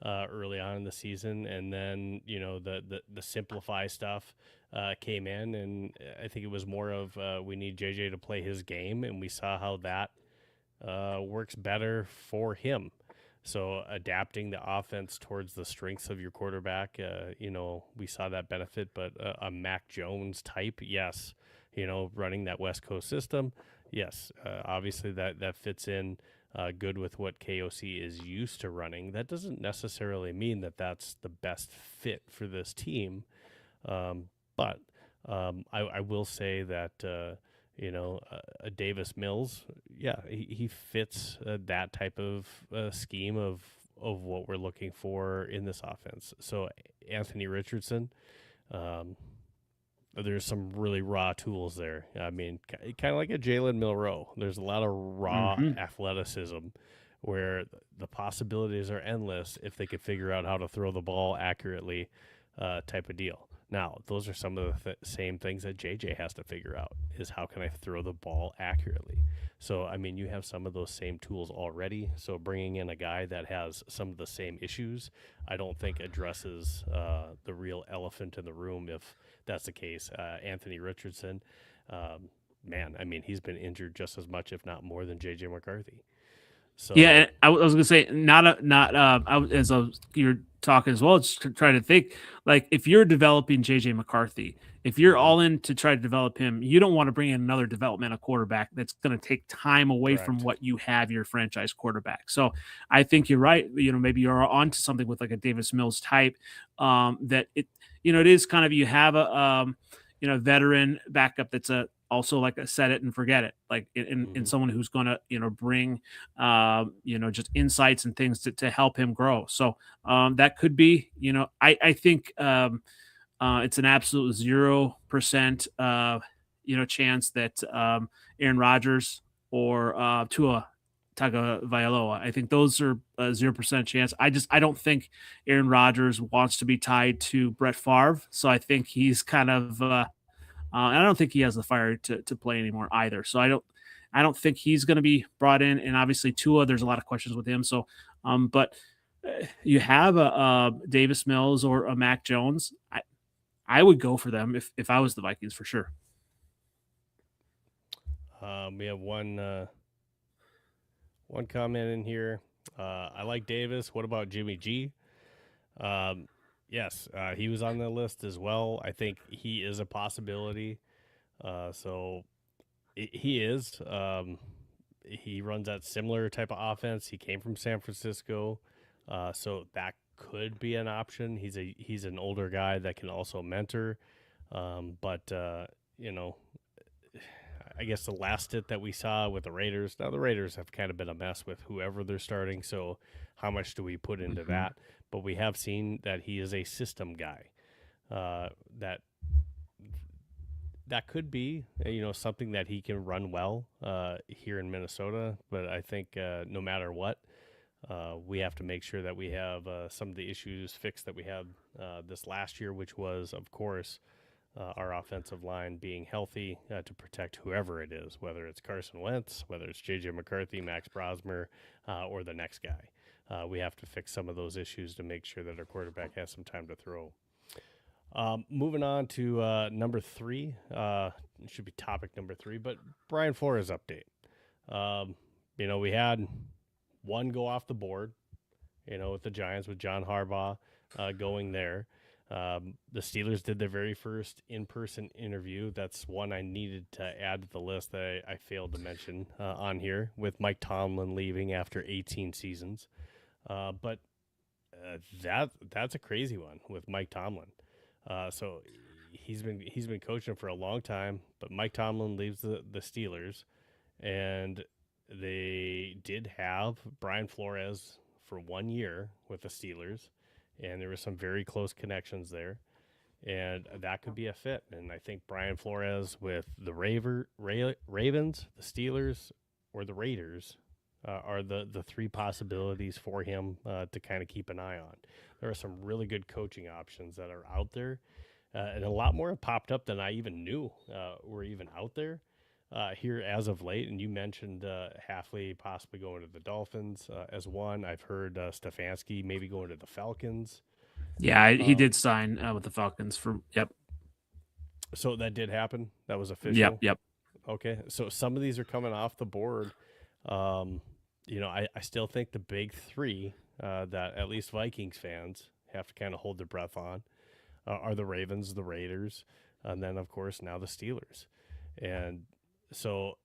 early on in the season. And then, the simplify stuff came in, and I think it was more of we need JJ to play his game, and we saw how that works better for him. So adapting the offense towards the strengths of your quarterback, we saw that benefit. But a Mac Jones type, yes, running that West Coast system, yes, obviously that fits in good with what KOC is used to running. That doesn't necessarily mean that that's the best fit for this team. But I will say that, a Davis Mills, yeah, he fits that type of scheme of what we're looking for in this offense. So Anthony Richardson, There's some really raw tools there. I mean, kind of like a Jalen Milroe. There's a lot of raw athleticism where the possibilities are endless if they could figure out how to throw the ball accurately, type of deal. Now, those are some of the same things that JJ has to figure out, is how can I throw the ball accurately? So, I mean, you have some of those same tools already. So bringing in a guy that has some of the same issues, I don't think addresses the real elephant in the room if that's the case. Anthony Richardson, man, I mean, he's been injured just as much, if not more, than JJ McCarthy. So Yeah, and I was gonna say you're talking as well, just trying to think, like, if you're developing JJ McCarthy, if you're all in to try to develop him, you don't want to bring in another developmental quarterback that's going to take time away from Correct. what you have your franchise quarterback. So I think you're right. Maybe you're onto something with like a Davis Mills type, that it is kind of, you have a veteran backup that's also like a set it and forget it, like in someone who's going to bring just insights and things to help him grow. So that could be, I think it's an absolute 0% chance that Aaron Rodgers or Tua Tagovailoa. I think those are a 0% chance. I don't think Aaron Rodgers wants to be tied to Brett Favre, so I think he's kind of and I don't think he has the fire to play anymore either. So I don't think he's going to be brought in. And obviously Tua, there's a lot of questions with him. So, but you have a Davis Mills or a Mac Jones. I would go for them if I was the Vikings, for sure. We have one comment in here. I like Davis. What about Jimmy G? Yes, he was on the list as well. I think he is a possibility. So he is. He runs that similar type of offense. He came from San Francisco, so that could be an option. He's an older guy that can also mentor. But I guess the last hit that we saw with the Raiders. Now the Raiders have kind of been a mess with whoever they're starting. So how much do we put into that? But we have seen that he is a system guy. That could be, something that he can run well here in Minnesota. But I think no matter what, we have to make sure that we have some of the issues fixed that we had this last year, which was, of course, our offensive line being healthy to protect whoever it is, whether it's Carson Wentz, whether it's J.J. McCarthy, Max Brosmer, or the next guy. We have to fix some of those issues to make sure that our quarterback has some time to throw. Moving on to number 3. It should be topic number 3, but Brian Flores update. We had one go off the board, with the Giants, with John Harbaugh going there. The Steelers did their very first in-person interview. That's one I needed to add to the list that I failed to mention on here, with Mike Tomlin leaving after 18 seasons. But that's a crazy one with Mike Tomlin. So he's been coaching for a long time, but Mike Tomlin leaves the Steelers, and they did have Brian Flores for 1 year with the Steelers, and there were some very close connections there, and that could be a fit. And I think Brian Flores with the Ravens, the Steelers, or the Raiders are the three possibilities for him to kind of keep an eye on. There are some really good coaching options that are out there, and a lot more have popped up than I even knew were even out there here as of late. And you mentioned Halfley possibly going to the Dolphins as one. I've heard Stefanski maybe going to the Falcons. Yeah, he did sign with the Falcons yep. So that did happen. That was official. Yep. Okay, so some of these are coming off the board. I still think the big three that at least Vikings fans have to kind of hold their breath on are the Ravens, the Raiders, and then, of course, now the Steelers. And so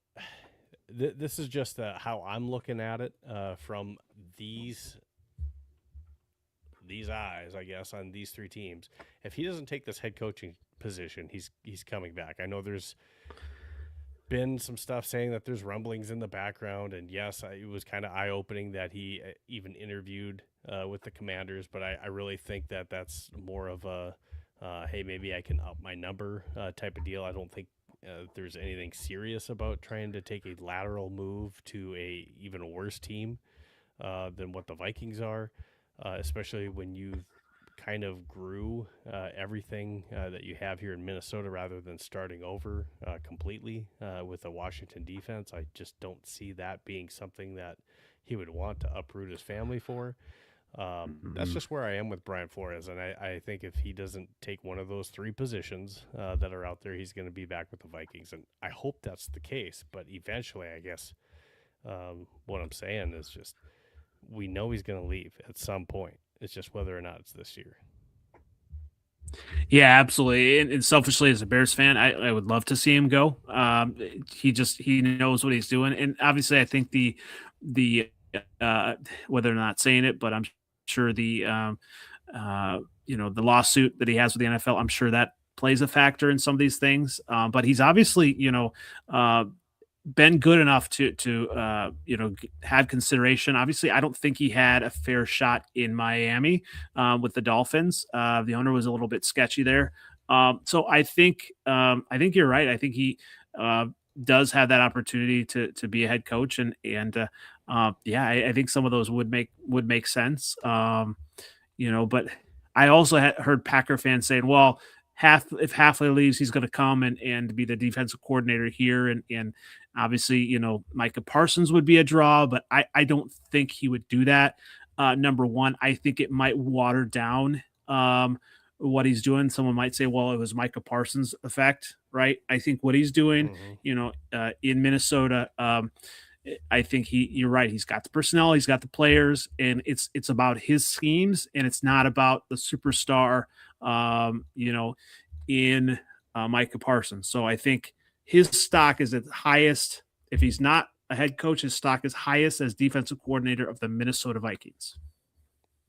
this is just how I'm looking at it from these eyes, I guess, on these three teams. If he doesn't take this head coaching position, he's coming back. I know there's been some stuff saying that there's rumblings in the background, and yes, it was kind of eye-opening that he even interviewed with the Commanders, but I really think that that's more of a hey, maybe I can up my number type of deal. I don't think there's anything serious about trying to take a lateral move to a even worse team than what the Vikings are, especially when you've kind of grew everything that you have here in Minnesota rather than starting over completely with a Washington defense. I just don't see that being something that he would want to uproot his family for. That's just where I am with Brian Flores, and I think if he doesn't take one of those three positions that are out there, he's going to be back with the Vikings, and I hope that's the case. But eventually, I guess what I'm saying is just we know he's going to leave at some point. It's just whether or not it's this year. Yeah, absolutely. And selfishly, as a Bears fan, I would love to see him go. He knows what he's doing, and obviously, I think the whether or not saying it, but I'm sure the the lawsuit that he has with the NFL, I'm sure that plays a factor in some of these things. But he's obviously been good enough to have consideration. Obviously, I don't think he had a fair shot in Miami with the Dolphins. The owner was a little bit sketchy there. So I think you're right. I think he does have that opportunity to be a head coach, and I think some of those would make sense. But I also heard Packer fans saying, well, if Halfley leaves, he's going to come and be the defensive coordinator here. And obviously, Micah Parsons would be a draw, but I don't think he would do that. Number one, I think it might water down what he's doing. Someone might say, well, it was Micah Parsons effect, right? I think what he's doing, in Minnesota, I think you're right. He's got the personnel, he's got the players, and it's about his schemes, and it's not about the superstar, in Micah Parsons. So I think his stock is at the highest. If he's not a head coach, his stock is highest as defensive coordinator of the Minnesota Vikings.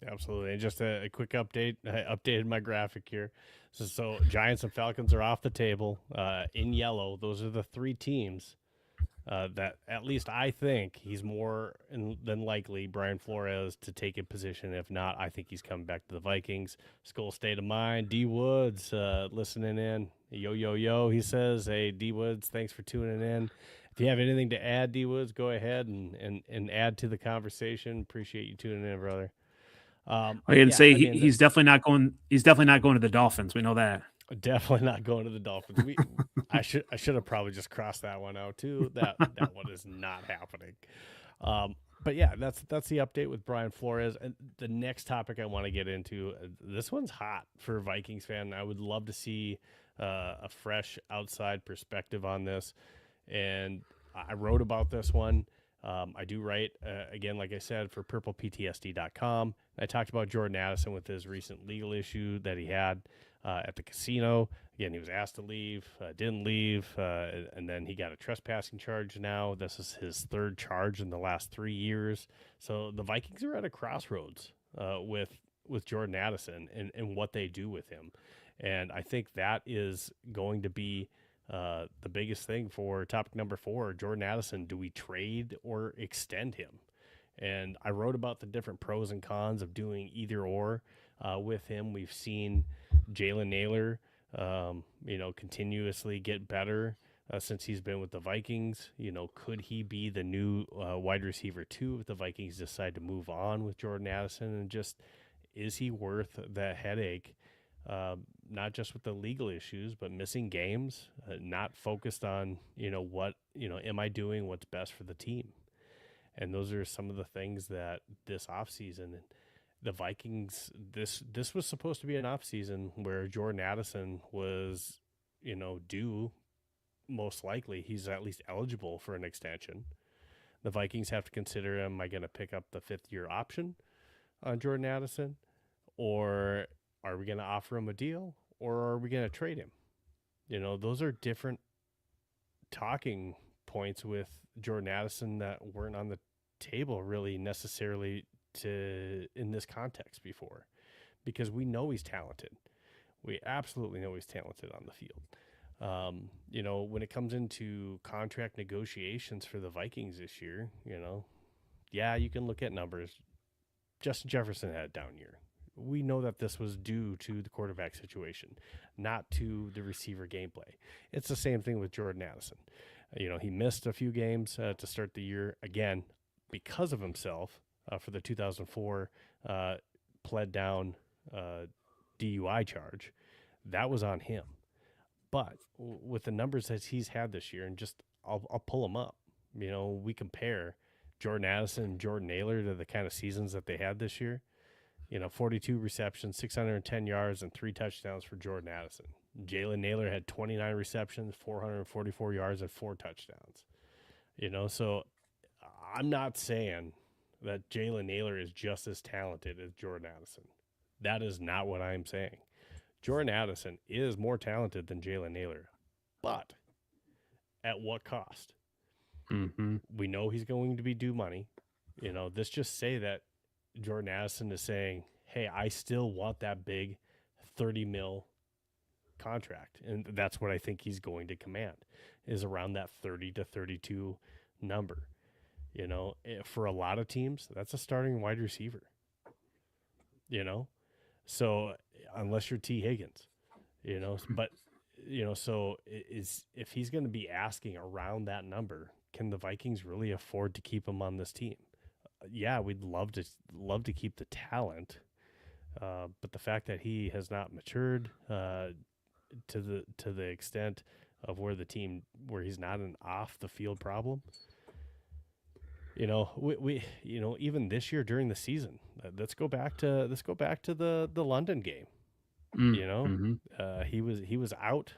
Absolutely. And just a quick update. I updated my graphic here. So Giants and Falcons are off the table in yellow. Those are the three teams that at least I think he's more than likely, Brian Flores, to take a position. If not, I think he's coming back to the Vikings. Skol state of mind. D Woods listening in. Yo, yo, yo, he says. Hey, D Woods, thanks for tuning in. If you have anything to add, D Woods, go ahead and add to the conversation. Appreciate you tuning in, brother. He's definitely not going. He's definitely not going to the Dolphins. We know that. Definitely not going to the Dolphins. I should have probably just crossed that one out too. That one is not happening. But yeah, that's the update with Brian Flores. And the next topic I want to get into, this one's hot for a Vikings fan. I would love to see a fresh outside perspective on this. And I wrote about this one. I do write, again, like I said, for purpleptsd.com. I talked about Jordan Addison with his recent legal issue that he had at the casino. Again, he was asked to leave, didn't leave, and then he got a trespassing charge now. This is his third charge in the last 3 years. So the Vikings are at a crossroads with Jordan Addison and what they do with him. And I think that is going to be the biggest thing for topic number 4, Jordan Addison. Do we trade or extend him? And I wrote about the different pros and cons of doing either or with him. We've seen Jalen Naylor, continuously get better since he's been with the Vikings. Could he be the new wide receiver 2 if the Vikings decide to move on with Jordan Addison? And just, is he worth that headache? Not just with the legal issues, but missing games, not focused on, am I doing what's best for the team? And those are some of the things that this offseason, the Vikings, this was supposed to be an offseason where Jordan Addison was, due, most likely. He's at least eligible for an extension. The Vikings have to consider, am I going to pick up the 5th-year option on Jordan Addison? Or are we going to offer him a deal, or are we going to trade him? Those are different talking points with Jordan Addison that weren't on the table really necessarily in this context before, because we know he's talented. We absolutely know he's talented on the field. When it comes into contract negotiations for the Vikings this year, you can look at numbers. Justin Jefferson had a down year. we know that this was due to the quarterback situation, not to the receiver gameplay. It's the same thing with Jordan Addison. He missed a few games to start the year, again, because of himself for the 2004 pled down DUI charge. That was on him. But with the numbers that he's had this year, and just I'll pull them up. We compare Jordan Addison and Jordan Naylor to the kind of seasons that they had this year. 42 receptions, 610 yards, and 3 touchdowns for Jordan Addison. Jalen Naylor had 29 receptions, 444 yards, and 4 touchdowns. So I'm not saying that Jalen Naylor is just as talented as Jordan Addison. That is not what I'm saying. Jordan Addison is more talented than Jalen Naylor, but at what cost? Mm-hmm. We know he's going to be due money. This just say that Jordan Addison is saying, hey, I still want that big $30 million contract. And that's what I think he's going to command, is around that 30 to 32 number. For a lot of teams, that's a starting wide receiver. So unless you're T. Higgins, but so if he's going to be asking around that number, can the Vikings really afford to keep him on this team? Yeah, we'd love to keep the talent, but the fact that he has not matured to the extent of where he's not an off the field problem. We even this year during the season, let's go back to the London game. Mm-hmm. He was out,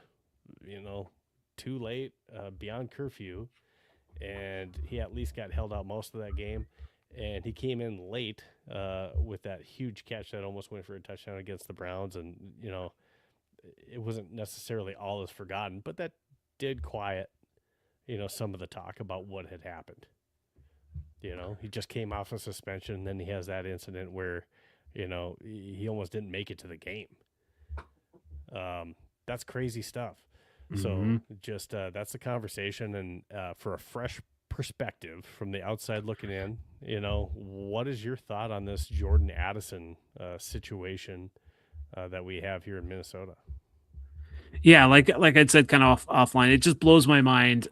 too late, beyond curfew, and he at least got held out most of that game. And he came in late with that huge catch that almost went for a touchdown against the Browns. And, it wasn't necessarily all is forgotten, but that did quiet, some of the talk about what had happened. He just came off a suspension, and then he has that incident where, he almost didn't make it to the game. That's crazy stuff. Mm-hmm. So just that's the conversation. And for a fresh perspective from the outside looking in, what is your thought on this Jordan Addison situation that we have here in Minnesota? Yeah, like I'd said kind of offline, it just blows my mind.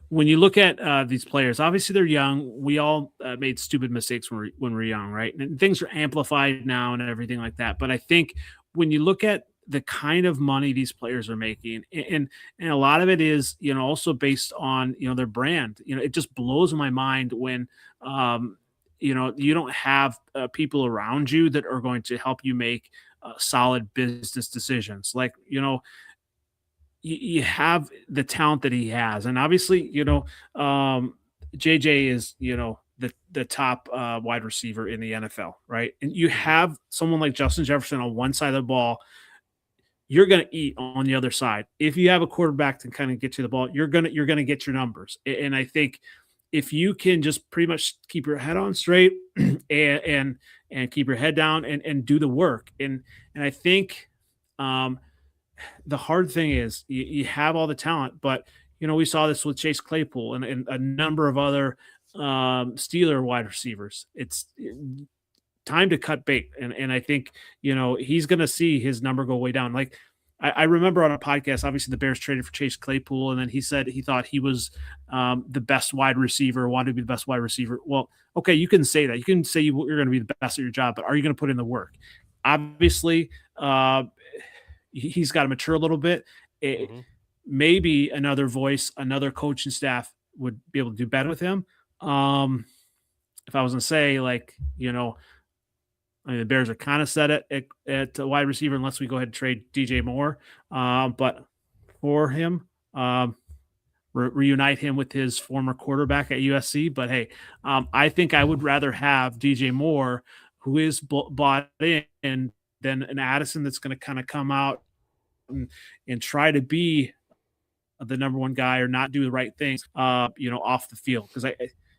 When you look at these players, obviously they're young. We all made stupid mistakes when we're young, right? And things are amplified now and everything like that. But I think when you look at the kind of money these players are making, and a lot of it is, also based on, their brand, it just blows my mind when, you don't have people around you that are going to help you make solid business decisions. Like, you have the talent that he has. And obviously, JJ is, the top wide receiver in the NFL, right? And you have someone like Justin Jefferson on one side of the ball. You're going to eat on the other side. If you have a quarterback to kind of get you the ball, you're going to get your numbers. And I think if you can just pretty much keep your head on straight and keep your head down and do the work. And I think the hard thing is you have all the talent, but we saw this with Chase Claypool and a number of other Steeler wide receivers. It's time to cut bait. And I think, he's going to see his number go way down. Like I remember on a podcast, obviously the Bears traded for Chase Claypool. And then he said he thought he was the best wide receiver, wanted to be the best wide receiver. Well, okay, you can say that. You can say you're going to be the best at your job, but are you going to put in the work? Obviously, he's got to mature a little bit. Maybe another voice, another coaching staff would be able to do better with him. If I was going to say, the Bears are kind of set at wide receiver unless we go ahead and trade DJ Moore. But for him, reunite him with his former quarterback at USC. But hey, I think I would rather have DJ Moore, who is bought in, than an Addison that's going to kind of come out and try to be the number one guy or not do the right things, off the field. Because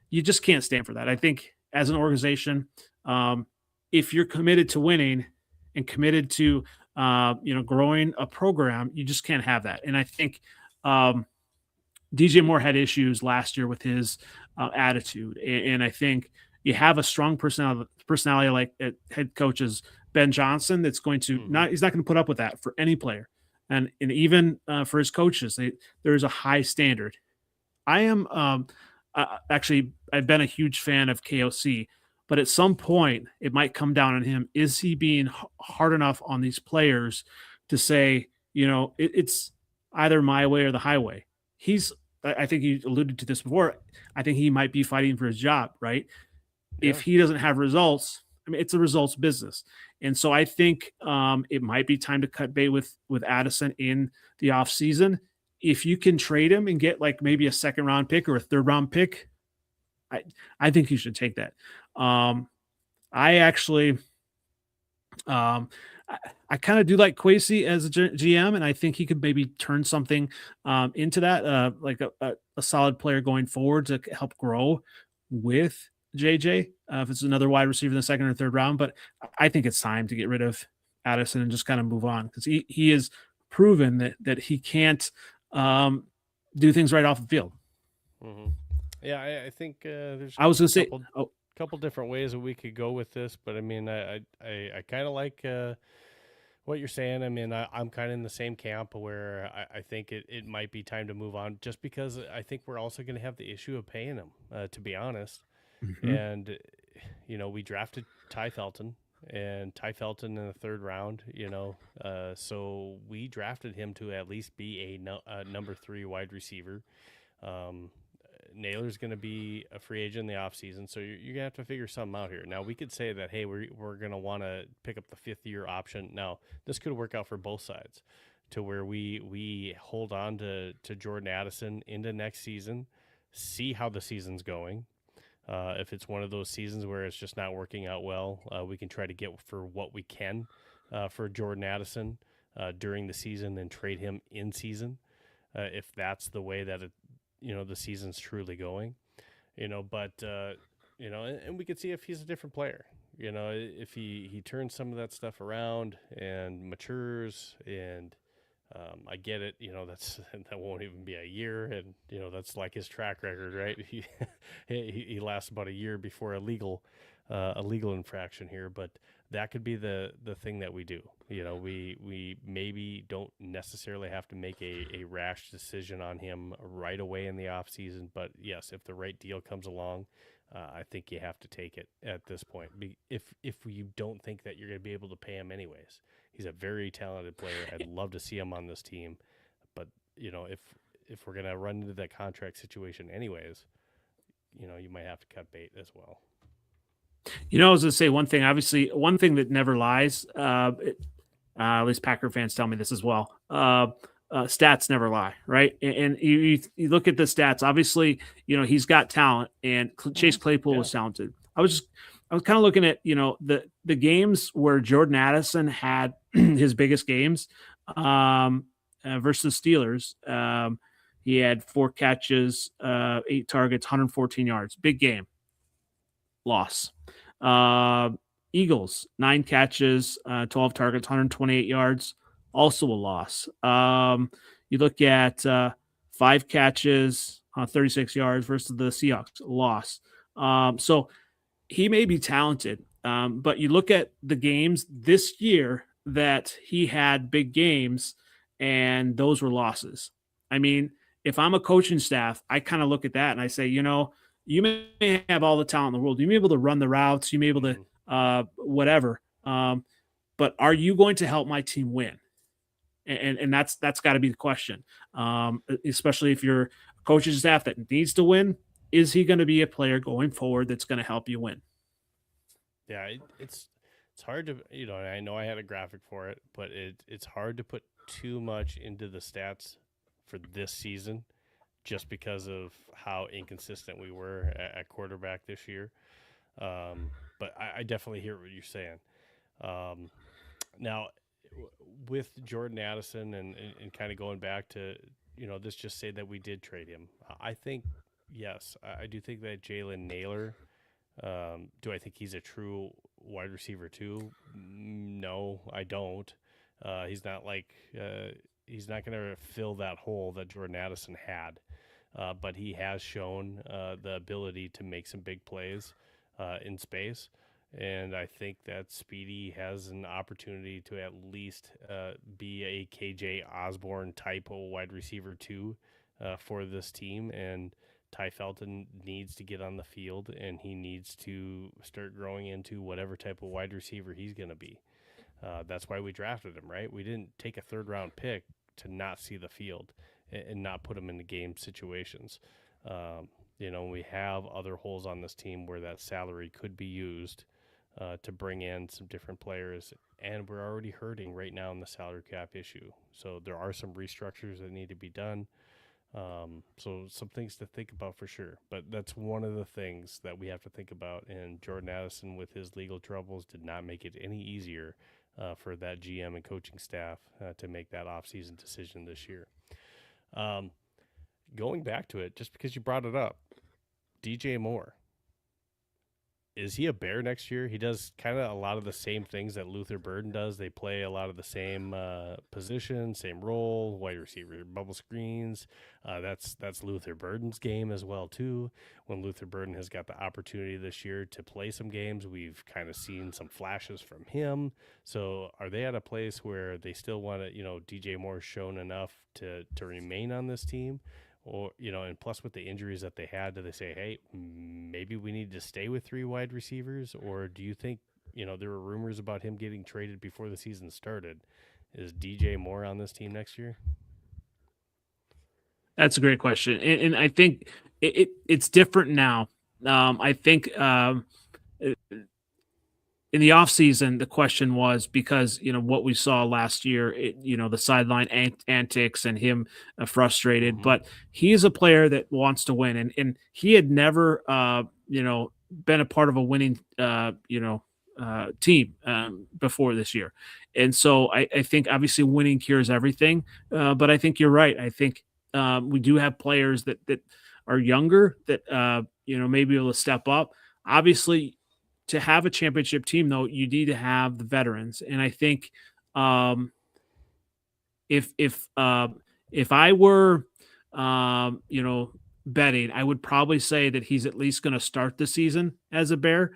you just can't stand for that. I think as an organization, if you're committed to winning and committed to, growing a program, you just can't have that. And I think DJ Moore had issues last year with his attitude. And I think you have a strong personality like head coach as Ben Johnson that's going to he's not going to put up with that for any player. And even for his coaches, there is a high standard. I am actually, I've been a huge fan of KOC, but at some point it might come down on him. Is he being hard enough on these players to say, it's either my way or the highway? I think you alluded to this before. I think he might be fighting for his job, right? Yeah. If he doesn't have results, I mean, it's a results business. And so I think it might be time to cut bait with Addison in the offseason. If you can trade him and get like maybe a second round pick or a third round pick, I think you should take that. I actually, I kind of do like Kwesi as a GM, and I think he could maybe turn something into that, like a solid player going forward to help grow with JJ. If it's another wide receiver in the second or third round, but I think it's time to get rid of Addison and just kind of move on, because he has proven that he can't do things right off the field. Mm-hmm. Yeah, I think there's. I was going to say couple different ways that we could go with this, but I mean, I kind of like what you're saying. I mean, I'm kind of in the same camp where I think it might be time to move on, just because I think we're also going to have the issue of paying him, to be honest. Mm-hmm. And we drafted Ty Felton in the third round. So we drafted him to at least be a number 3 wide receiver. Naylor's going to be a free agent in the offseason, so you're going to have to figure something out here. Now, we could say that, hey, we're going to want to pick up the 5th-year option. Now, this could work out for both sides, to where we hold on to Jordan Addison into next season, see how the season's going. If it's one of those seasons where it's just not working out well, we can try to get for what we can for Jordan Addison during the season and trade him in season, if that's the way that the season's truly going, but and we could see if he's a different player, if he turns some of that stuff around and matures, and I get it, that won't even be a year, and that's like his track record, right? He lasts about a year before a legal infraction here, but that could be the thing that we do. We maybe don't necessarily have to make a rash decision on him right away in the off season, but yes, if the right deal comes along, I think you have to take it at this point. If you don't think that you're going to be able to pay him anyways, he's a very talented player. I'd love to see him on this team, but if we're going to run into that contract situation anyways, you might have to cut bait as well. I was going to say one thing that never lies, at least Packer fans tell me this as well. Stats never lie, right? And you look at the stats, obviously, he's got talent, and Chase Claypool was talented. I was kind of looking at, the games where Jordan Addison had his biggest games versus Steelers. He had 4 catches, 8 targets, 114 yards. Big game. Loss. Eagles, 9 catches, 12 targets, 128 yards. Also a loss. You look at 5 catches, 36 yards versus the Seahawks. Loss. So he may be talented, but you look at the games this year that he had big games, and those were losses. I mean, if I'm a coaching staff, I kind of look at that and I say, you may have all the talent in the world. You may be able to run the routes. You may be able to whatever. But are you going to help my team win? And that's got to be the question, especially if you're a coaching staff that needs to win. Is he going to be a player going forward that's going to help you win? Yeah, it's hard to, I know I had a graphic for it, but it's hard to put too much into the stats for this season, just because of how inconsistent we were at quarterback this year. But I definitely hear what you're saying. Now, with Jordan Addison and kind of going back to, let's just say that we did trade him. I think, yes, I do think that Jalen Naylor, do I think he's a true wide receiver too? No, I don't. He's not he's not going to fill that hole that Jordan Addison had. But he has shown the ability to make some big plays in space. And I think that Speedy has an opportunity to at least be a KJ Osborne type of wide receiver too for this team. And Ty Felton needs to get on the field, and he needs to start growing into whatever type of wide receiver he's going to be. That's why we drafted him, right? We didn't take a third-round pick to not see the field and not put him in the game situations. We have other holes on this team where that salary could be used to bring in some different players, and we're already hurting right now in the salary cap issue. So there are some restructures that need to be done. So some things to think about for sure, but that's one of the things that we have to think about. And Jordan Addison, with his legal troubles, did not make it any easier for that GM and coaching staff to make that offseason decision this year. Going back to it, just because you brought it up, DJ Moore. Is he a Bear next year? He does kind of a lot of the same things that Luther Burden does. They play a lot of the same position, same role, wide receiver, bubble screens. That's Luther Burden's game as well too. When Luther Burden has got the opportunity this year to play some games, we've kind of seen some flashes from him. So are they at a place where they still want to, DJ Moore's shown enough to remain on this team? Or, and plus with the injuries that they had, do they say, hey, maybe we need to stay with 3 wide receivers? Or do you think, there were rumors about him getting traded before the season started. Is DJ Moore on this team next year? That's a great question. And I think it's different now. I think in the offseason, the question was because, what we saw last year, the sideline antics and him frustrated, Mm-hmm. but he is a player that wants to win. And he had never, been a part of a winning, team before this year. And so I think obviously winning cures everything. But I think you're right. I think we do have players that are younger that, may be able to step up. Obviously, to have a championship team, though, you need to have the veterans. And I think if I were, betting, I would probably say that he's at least going to start the season as a Bear.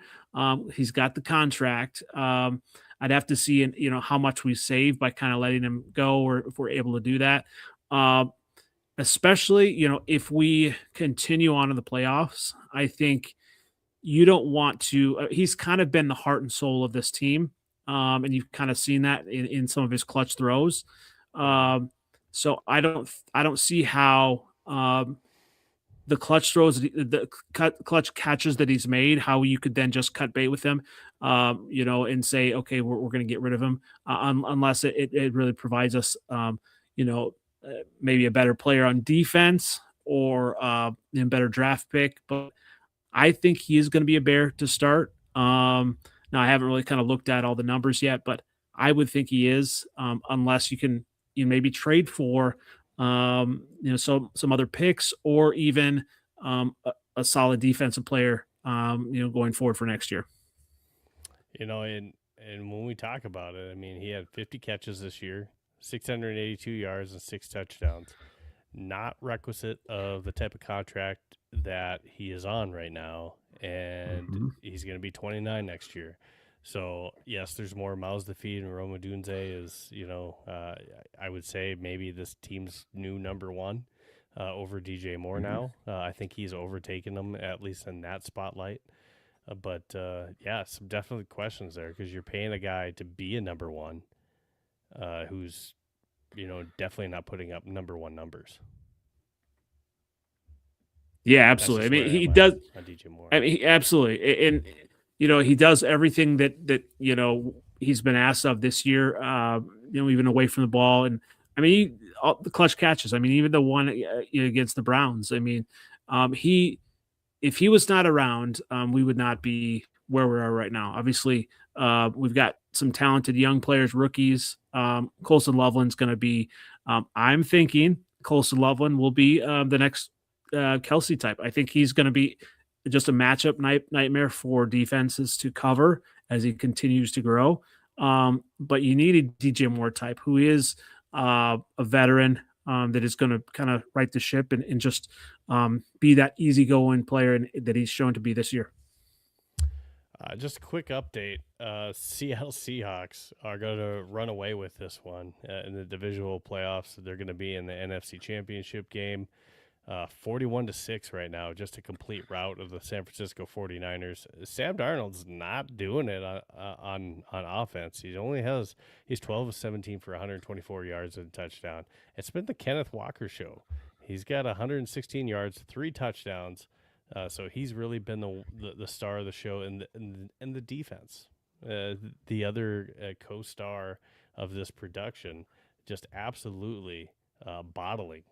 He's got the contract. I'd have to see, how much we save by kind of letting him go, or if we're able to do that. Especially, if we continue on in the playoffs, I think you don't want to. He's kind of been the heart and soul of this team, and you've kind of seen that in some of his clutch throws. So I don't see how the clutch throws, the clutch catches that he's made, how you could then just cut bait with him, and say, okay, we're going to get rid of him, unless it really provides us, maybe a better player on defense or a better draft pick, but. I think he is going to be a Bear to start. Now, I haven't really kind of looked at all the numbers yet, but I would think he is, unless you can maybe trade for some other picks, or even a solid defensive player going forward for next year. And when we talk about it, I mean, he had 50 catches this year, 682 yards, and 6 touchdowns. Not requisite of the type of contract that he is on right now, and he's going to be 29 next year. So yes, there's more mouths to feed, and Roma Dunze is, I would say maybe this team's new number 1 over DJ Moore now. I think he's overtaken him, at least in that spotlight. But some definitely questions there, because you're paying a guy to be a number 1 who's definitely not putting up number 1 numbers. Yeah, absolutely. I mean, he does. On DJ Moore. I mean, absolutely, and he does everything that he's been asked of this year. Even away from the ball, and I mean, all the clutch catches. I mean, even the one against the Browns. I mean, if he was not around, we would not be where we are right now. Obviously, we've got some talented young players, rookies. Colson Loveland's going to be. I'm thinking Colson Loveland will be the next Kelsey type. I think he's going to be just a matchup nightmare for defenses to cover as he continues to grow. But you need a DJ Moore type who is a veteran that is going to kind of right the ship and just be that easygoing player that he's shown to be this year. Just a quick update. Seattle Seahawks are going to run away with this one in the divisional playoffs. They're going to be in the NFC Championship game. 41-6 right now, just a complete rout of the San Francisco 49ers. Sam Darnold's not doing it on offense. He's 12 of 17 for 124 yards and a touchdown. It's been the Kenneth Walker show. He's got 116 yards, 3 touchdowns. So he's really been the star of the show, and the defense. The other co-star of this production, just absolutely bottling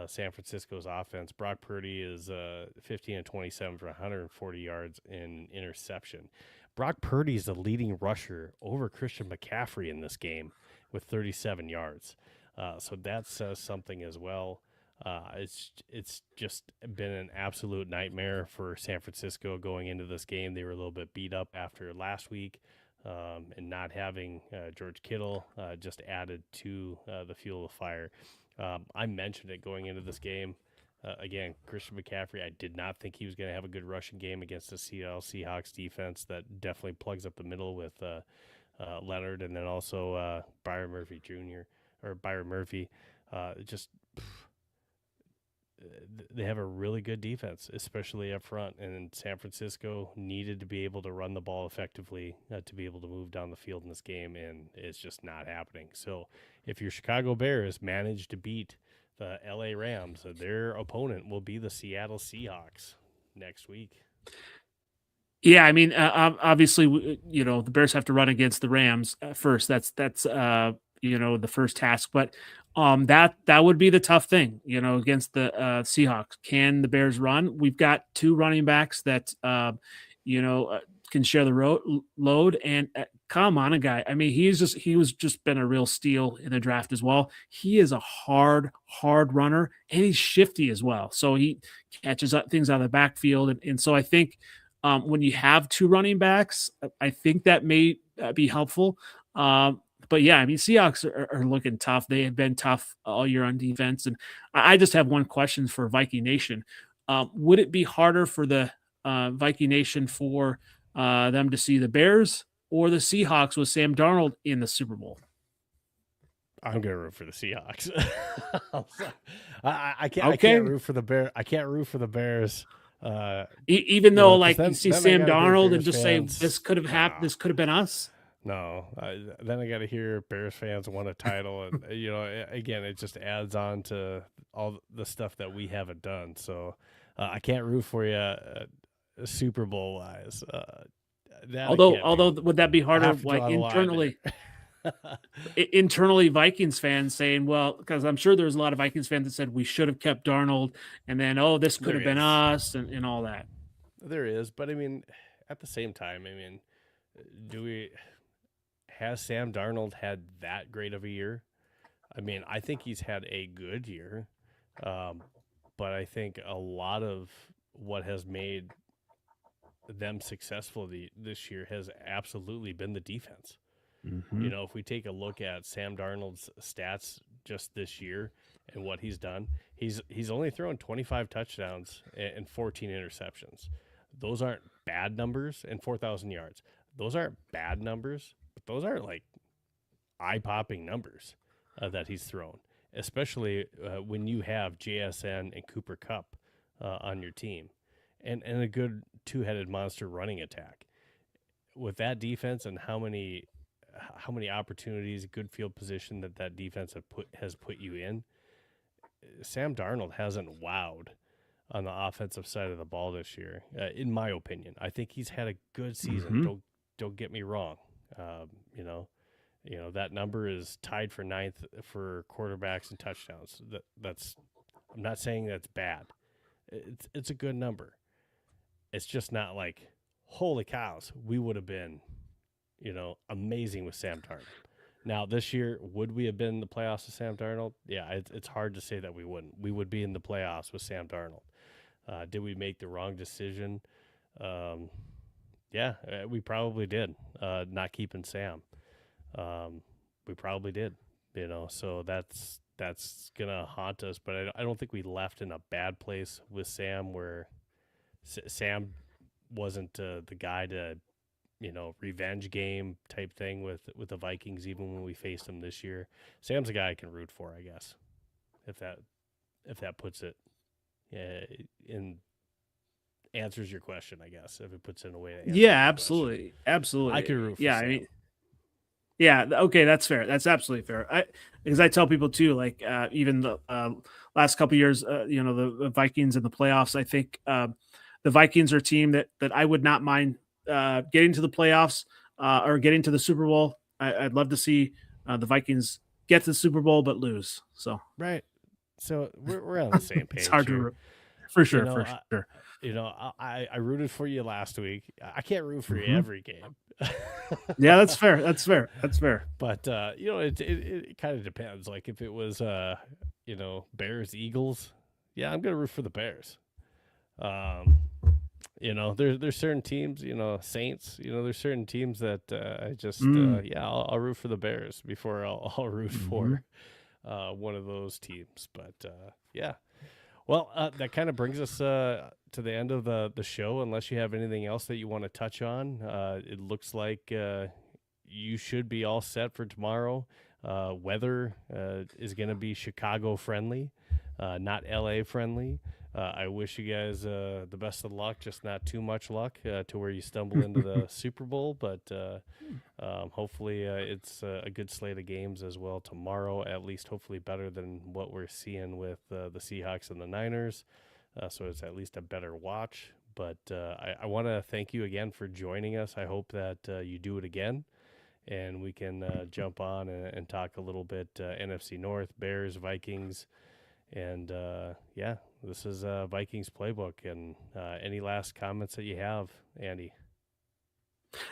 San Francisco's offense. Brock Purdy is 15 and 27 for 140 yards in interception. Brock Purdy is the leading rusher over Christian McCaffrey in this game with 37 yards. So that says something as well. It's just been an absolute nightmare for San Francisco going into this game. They were a little bit beat up after last week, and not having George Kittle just added to the fuel of fire. I mentioned it going into this game. Again, Christian McCaffrey, I did not think he was going to have a good rushing game against the Seattle Seahawks defense that definitely plugs up the middle with Leonard, and then also Byron Murphy. They have a really good defense, especially up front, and San Francisco needed to be able to run the ball effectively to be able to move down the field in this game, and it's just not happening. So if your Chicago Bears manage to beat the LA Rams, their opponent will be the Seattle Seahawks next week. Yeah, I mean, obviously, the Bears have to run against the Rams first. That's the first task, but that would be the tough thing, against the Seahawks. Can the Bears run? We've got 2 running backs that can share the load. And come on, a guy. I mean, he was just been a real steal in the draft as well. He is a hard runner, and he's shifty as well. So he catches up things out of the backfield, and so I think when you have 2 running backs, I think that may be helpful. But yeah, I mean, Seahawks are looking tough. They have been tough all year on defense. And I just have one question for Viking Nation. Would it be harder for the Viking Nation for them to see the Bears or the Seahawks with Sam Darnold in the Super Bowl? I'm gonna root for the Seahawks. I can't root for the Bears. I can't root for the Bears. Even though, you see then Sam Darnold and Bears just fans. say this could have happened. This could have been us. No, then I got to hear Bears fans won a title, and again, it just adds on to all the stuff that we haven't done. So I can't root for you Super Bowl wise. Although would that be harder? Like internally, internally, Vikings fans saying, well, because I'm sure there's a lot of Vikings fans that said we should have kept Darnold, and then this could have been us, and all that. There is, but I mean, at the same time, has Sam Darnold had that great of a year? I mean, I think he's had a good year, but I think a lot of what has made them successful this year has absolutely been the defense. Mm-hmm. If we take a look at Sam Darnold's stats just this year and what he's done, he's only thrown 25 touchdowns and 14 interceptions. Those aren't bad numbers, and 4,000 yards. Those aren't bad numbers, but those aren't like eye-popping numbers that he's thrown, especially when you have JSN and Cooper Kupp on your team and a good 2-headed monster running attack. With that defense and how many opportunities, good field position that defense has put you in, Sam Darnold hasn't wowed on the offensive side of the ball this year, in my opinion. I think he's had a good season. Mm-hmm. Don't get me wrong. That number is tied for 9th for quarterbacks and touchdowns. I'm not saying that's bad. It's a good number. It's just not like, holy cows, we would have been, amazing with Sam Darnold. Now, this year, would we have been in the playoffs with Sam Darnold? Yeah, it's hard to say that we wouldn't. We would be in the playoffs with Sam Darnold. Did we make the wrong decision? Yeah, we probably did, not keeping Sam. We probably did, so that's going to haunt us. But I don't think we left in a bad place with Sam where Sam wasn't the guy to revenge game type thing with the Vikings, even when we faced them this year. Sam's a guy I can root for, I guess, if that puts it in answers your question, I guess, if it puts it in a way that Yeah, absolutely. Absolutely. I could root for yeah, Sam. I mean, yeah, okay, that's fair. That's absolutely fair. Because I tell people too, like even the last couple of years, the Vikings in the playoffs. I think the Vikings are a team that I would not mind getting to the playoffs or getting to the Super Bowl. I'd love to see the Vikings get to the Super Bowl but lose. So right. So we're on the same page. It's hard here. to root. For sure, for sure. I rooted for you last week. I can't root for you every game. Yeah, that's fair. That's fair. But it kind of depends. Like if it was Bears Eagles, yeah, I'm gonna root for the Bears. There's certain teams, Saints. There's certain teams that I just I'll root for the Bears before I'll root for one of those teams. But yeah. Well, that kind of brings us to the end of the show. Unless you have anything else that you want to touch on, it looks like you should be all set for tomorrow. Weather is going to be Chicago friendly, not LA friendly. I wish you guys the best of luck, just not too much luck to where you stumble into the Super Bowl. But hopefully it's a good slate of games as well tomorrow, at least hopefully better than what we're seeing with the Seahawks and the Niners. So it's at least a better watch. But I want to thank you again for joining us. I hope that you do it again. And we can jump on and talk a little bit NFC North, Bears, Vikings. And, this is Vikings Playbook. And any last comments that you have, Andy?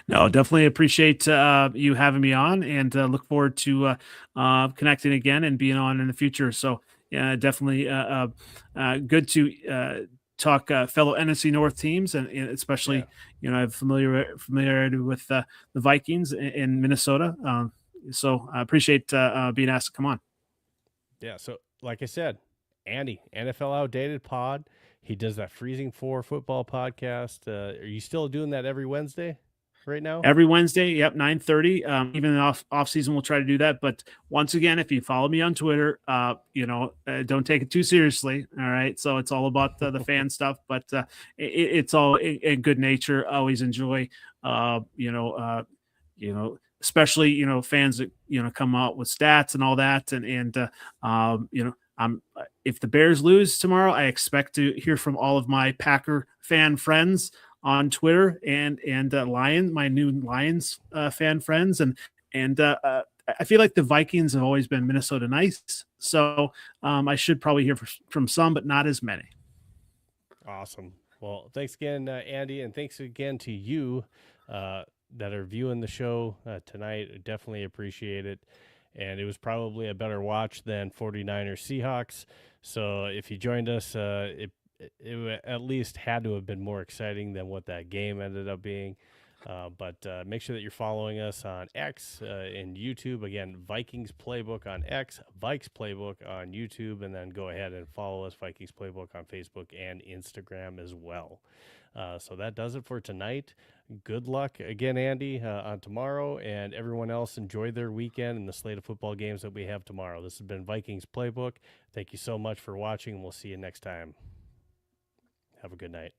No, definitely appreciate you having me on, and look forward to connecting again and being on in the future. So, yeah, definitely good to talk fellow NFC North teams, and especially, I have familiarity with the Vikings in Minnesota. So I appreciate being asked to come on. Yeah. So, like I said, Andy, NFL Outdated Pod. He does that Freezing 4 football podcast. Are you still doing that every Wednesday right now? Every Wednesday, yep, 9:30. Even in off season, we'll try to do that. But once again, if you follow me on Twitter, don't take it too seriously. All right, so it's all about the fan stuff, but it's all in good nature. I always enjoy, especially fans that come out with stats and all that, and if the Bears lose tomorrow, I expect to hear from all of my Packer fan friends on Twitter and my new Lions fan friends, and I feel like the Vikings have always been Minnesota nice, so I should probably hear from some, but not as many. Awesome. Well, thanks again, Andy, and thanks again to you that are viewing the show tonight. I definitely appreciate it. And it was probably a better watch than 49ers Seahawks. So if you joined us, it at least had to have been more exciting than what that game ended up being. But make sure that you're following us on X and YouTube. Again, Vikings Playbook on X, Vikes Playbook on YouTube, and then go ahead and follow us, Vikings Playbook, on Facebook and Instagram as well. So that does it for tonight. Good luck again, Andy, on tomorrow, and everyone else enjoy their weekend and the slate of football games that we have tomorrow. This has been Vikings Playbook. Thank you so much for watching, and we'll see you next time. Have a good night.